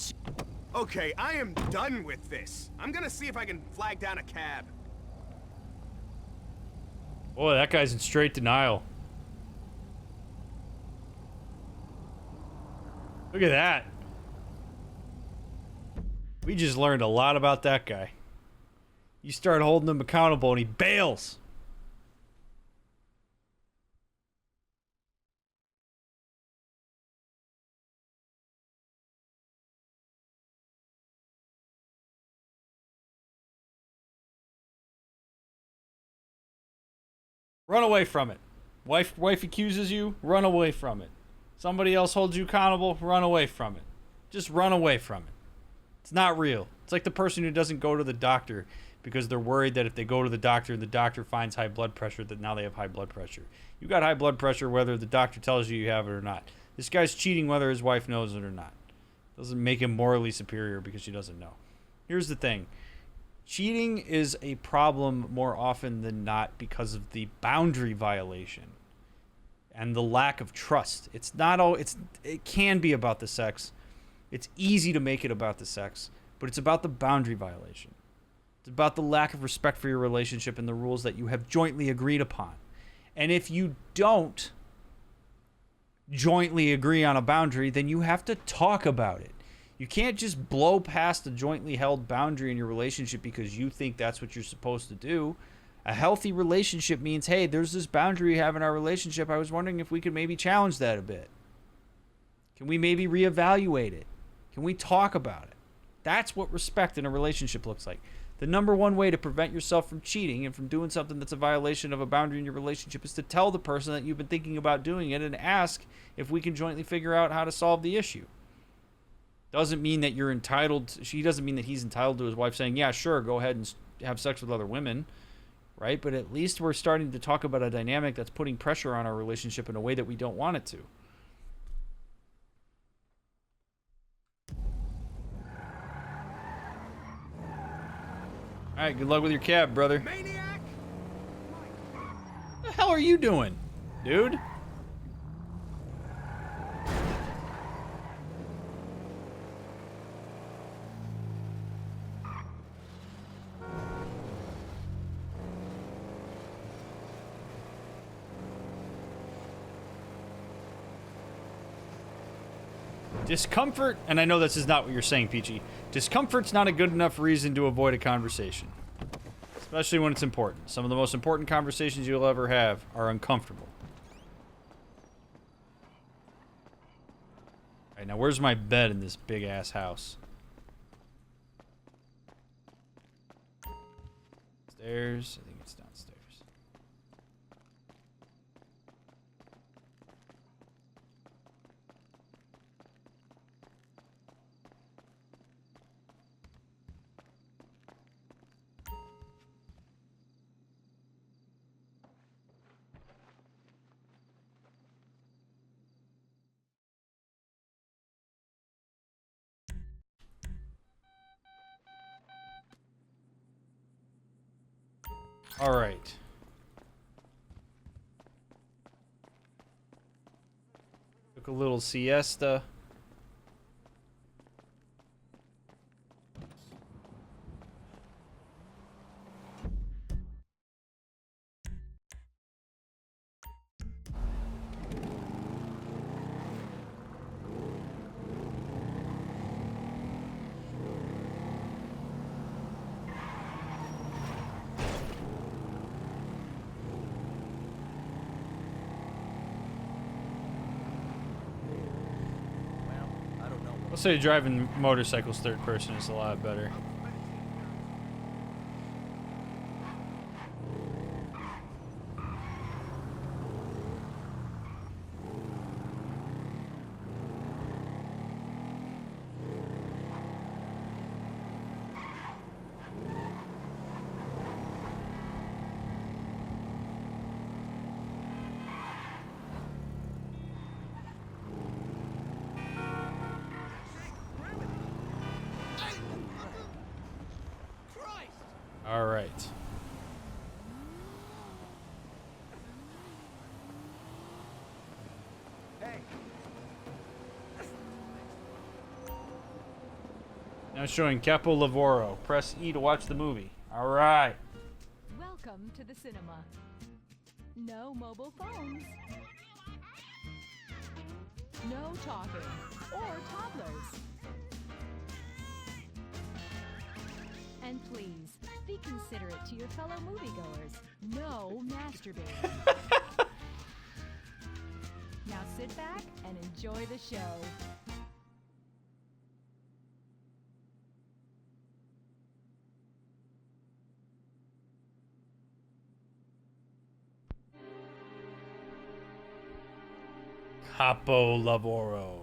Okay, I am done with this. I'm gonna see if I can flag down a cab. Boy, that guy's in straight denial. Look at that. We just learned a lot about that guy. You start holding him accountable and he bails. Run away from it. Wife accuses you, run away from it. Somebody else holds you accountable, run away from it. Just run away from it. It's not real. It's like the person who doesn't go to the doctor because they're worried that if they go to the doctor and the doctor finds high blood pressure, that now they have high blood pressure. You got high blood pressure whether the doctor tells you have it or not. This guy's cheating whether his wife knows it or not. Doesn't make him morally superior because she doesn't know. Here's the thing. Cheating is a problem more often than not because of the boundary violation and the lack of trust. It's not all. It can be about the sex. It's easy to make it about the sex, but it's about the boundary violation. It's about the lack of respect for your relationship and the rules that you have jointly agreed upon. And if you don't jointly agree on a boundary, then you have to talk about it. You can't just blow past a jointly held boundary in your relationship because you think that's what you're supposed to do. A healthy relationship means, hey, there's this boundary we have in our relationship. I was wondering if we could maybe challenge that a bit. Can we maybe reevaluate it? Can we talk about it? That's what respect in a relationship looks like. The number one way to prevent yourself from cheating and from doing something that's a violation of a boundary in your relationship is to tell the person that you've been thinking about doing it and ask if we can jointly figure out how to solve the issue. Doesn't mean that you're entitled. She doesn't mean that he's entitled to his wife saying, yeah, sure, go ahead and have sex with other women, right? But at least we're starting to talk about a dynamic that's putting pressure on our relationship in a way that we don't want it to. All right, good luck with your cab, brother. Maniac! What the hell are you doing, dude? Discomfort, and I know this is not what you're saying, Peachy. Discomfort's not a good enough reason to avoid a conversation. Especially when it's important. Some of the most important conversations you'll ever have are uncomfortable. Alright, now where's my bed in this big-ass house? Stairs? I think it's downstairs. All right. Took a little siesta. I'll say driving motorcycles third person is a lot better. Now showing Capo Lavoro. Press E to watch the movie. All right. Welcome to the cinema. No mobile phones. No talking or toddlers. And please, be considerate to your fellow moviegoers. No masturbating. Now sit back and enjoy the show. Capo Lavoro.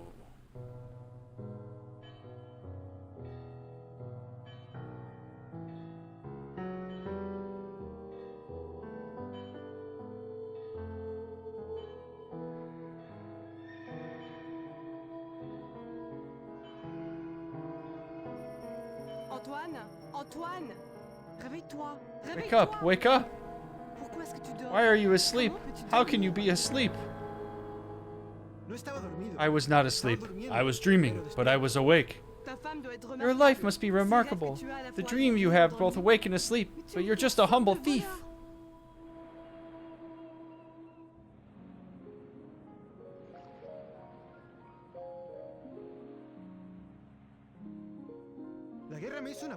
Antoine, réveille-toi. Wake up, wake up. Pourquoi est-ce que tu dors? Why are you asleep? How can you be asleep? I was not asleep. I was dreaming, but I was awake. Your life must be remarkable. The dream you have both awake and asleep, but you're just a humble thief.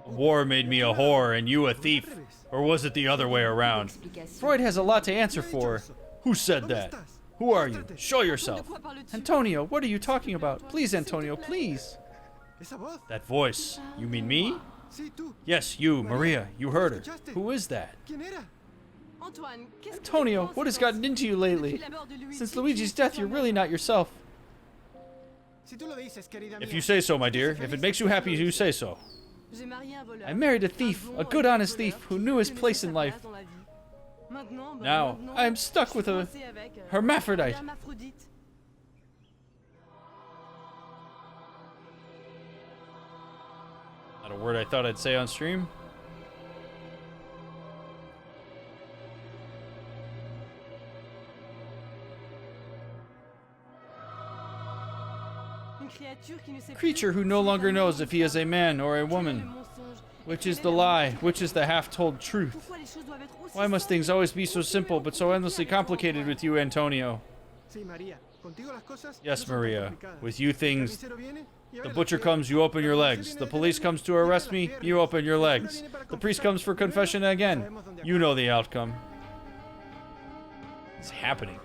War made me a whore and you a thief. Or was it the other way around? Freud has a lot to answer for. Who said that? Who are you? Show yourself. Antonio, what are you talking about? Please, Antonio, please. That voice. You mean me? Yes, you, Maria. You heard her. Who is that? Antonio, what has gotten into you lately? Since Luigi's death, you're really not yourself. If you say so, my dear. If it makes you happy, you say so. I married a thief, a good honest thief, who knew his place in life. Now, I am stuck with a hermaphrodite. Not a word I thought I'd say on stream. Creature who no longer knows if he is a man or a woman. Which is the lie? Which is the half-told truth? Why must things always be so simple but so endlessly complicated with you, Antonio? Yes, Maria. With you things... The butcher comes, you open your legs. The police comes to arrest me, you open your legs. The priest comes for confession again. You know the outcome. It's happening.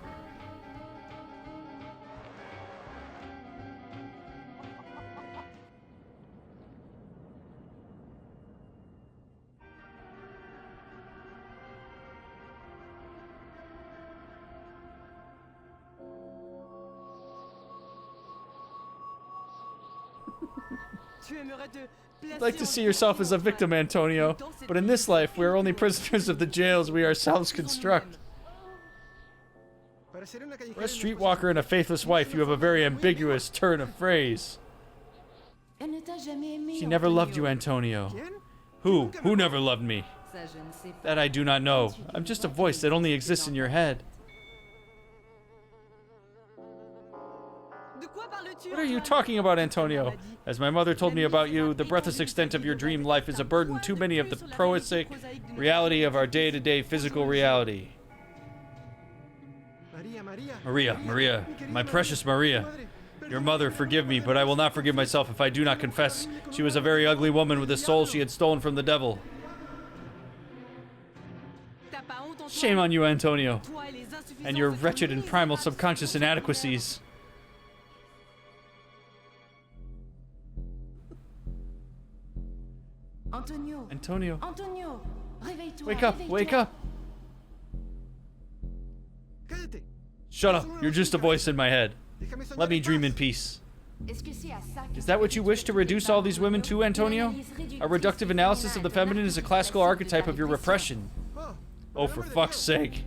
You'd like to see yourself as a victim, Antonio, but in this life, we are only prisoners of the jails we ourselves construct. For a streetwalker and a faithless wife, you have a very ambiguous turn of phrase. She never loved you, Antonio. Who? Who never loved me? That I do not know. I'm just a voice that only exists in your head. What are you talking about, Antonio? As my mother told me about you, the breathless extent of your dream life is a burden too many of the prosaic reality of our day-to-day physical reality. Maria, my precious Maria. Your mother, forgive me, but I will not forgive myself if I do not confess. She was a very ugly woman with a soul she had stolen from the devil. Shame on you, Antonio, and your wretched and primal subconscious inadequacies. Antonio. Wake up, wake up. Shut up, you're just a voice in my head. Let me dream in peace. Is that what you wish to reduce all these women to, Antonio? A reductive analysis of the feminine is a classical archetype of your repression. Oh, for fuck's sake.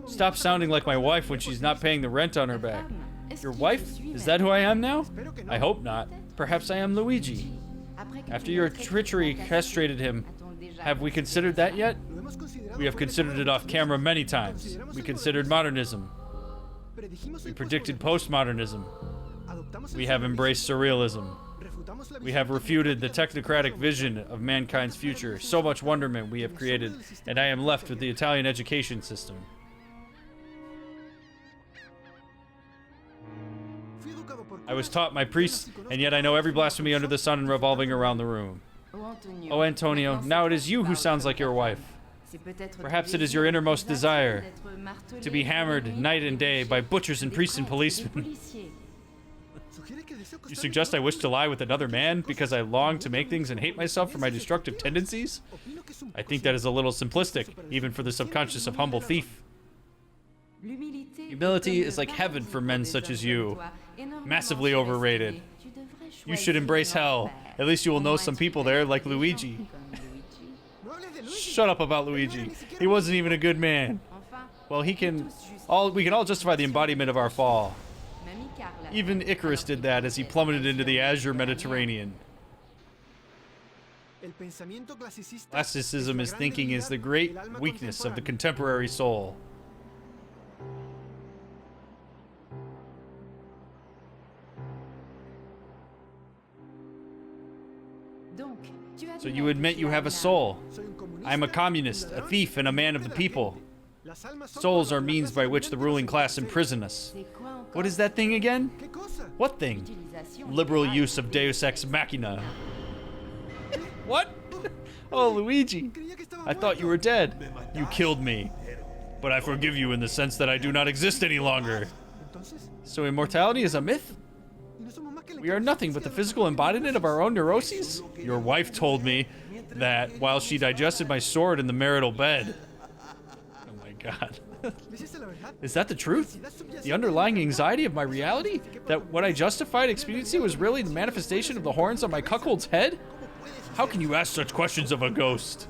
Stop sounding like my wife when she's not paying the rent on her back. Your wife? Is that who I am now? I hope not. Perhaps I am Luigi. After your treachery castrated him, have we considered that yet? We have considered it off camera many times. We considered modernism. We predicted postmodernism. We have embraced surrealism. We have refuted the technocratic vision of mankind's future. So much wonderment we have created, and I am left with the Italian education system. I was taught my priests, and yet I know every blasphemy under the sun and revolving around the room. Oh, Antonio, now it is you who sounds like your wife. Perhaps it is your innermost desire to be hammered night and day by butchers and priests and policemen. You suggest I wish to lie with another man because I long to make things and hate myself for my destructive tendencies? I think that is a little simplistic, even for the subconscious of humble thief. Humility is like heaven for men such as you. Massively overrated. You should embrace hell. At least you will know some people there, like Luigi. Shut up about Luigi. He wasn't even a good man. Well, we can all justify the embodiment of our fall. Even Icarus did that as he plummeted into the azure Mediterranean. Classicism is thinking is the great weakness of the contemporary soul. So you admit you have a soul. I am a communist, a thief, and a man of the people. Souls are means by which the ruling class imprison us. What is that thing again? What thing? Liberal use of Deus Ex Machina. What? Oh, Luigi. I thought you were dead. You killed me. But I forgive you in the sense that I do not exist any longer. So immortality is a myth? We are nothing but the physical embodiment of our own neuroses? Your wife told me that while she digested my sword in the marital bed. Oh my god. Is that the truth? The underlying anxiety of my reality? That what I justified expediency was really the manifestation of the horns on my cuckold's head? How can you ask such questions of a ghost?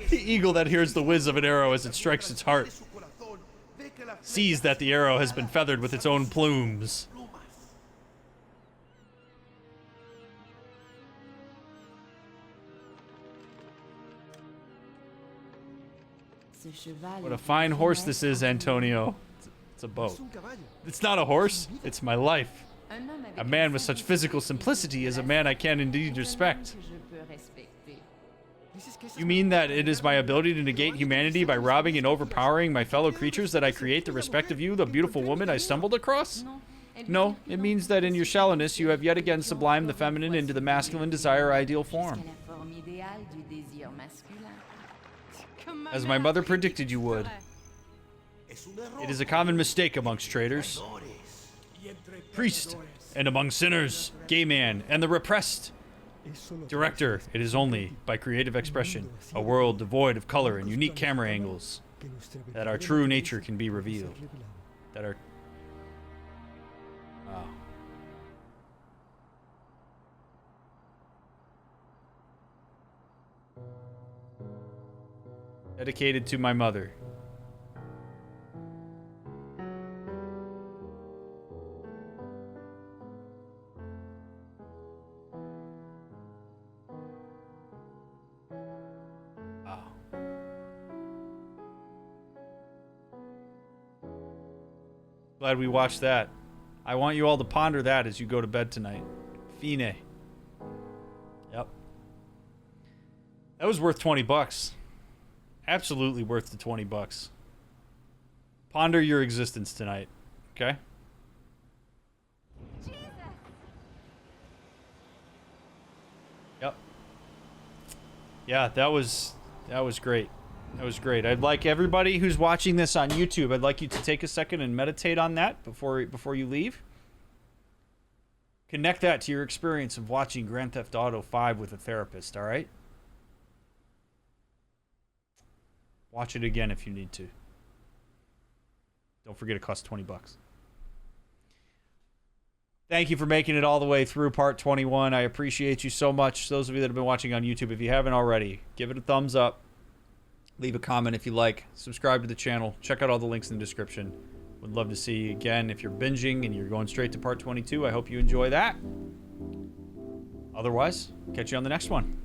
The eagle that hears the whiz of an arrow as it strikes its heart sees that the arrow has been feathered with its own plumes. What a fine horse this is, Antonio. It's a boat. It's not a horse, it's my life. A man with such physical simplicity is a man I can indeed respect. You mean that it is my ability to negate humanity by robbing and overpowering my fellow creatures that I create the respect of you, the beautiful woman I stumbled across? No, it means that in your shallowness you have yet again sublimed the feminine into the masculine desire ideal form. As my mother predicted you would. It is a common mistake amongst traitors. Priest, and among sinners, gay man, and the repressed. Director, it is only by creative expression, a world devoid of color and unique camera angles, that our true nature can be revealed. That our... Wow. Dedicated to my mother. Glad we watched that. I want you all to ponder that as you go to bed tonight. Fine. Yep. That was worth 20 bucks. Absolutely worth the 20 bucks. Ponder your existence tonight. Okay? Jesus. Yep. Yeah, that was great. That was great. I'd like everybody who's watching this on YouTube, I'd like you to take a second and meditate on that before you leave. Connect that to your experience of watching Grand Theft Auto 5 with a therapist, all right? Watch it again if you need to. Don't forget it costs 20 bucks. Thank you for making it all the way through part 21. I appreciate you so much. Those of you that have been watching on YouTube, if you haven't already, give it a thumbs up. Leave a comment if you like. Subscribe to the channel. Check out all the links in the description. Would love to see you again. If you're binging and you're going straight to part 22, I hope you enjoy that. Otherwise, catch you on the next one.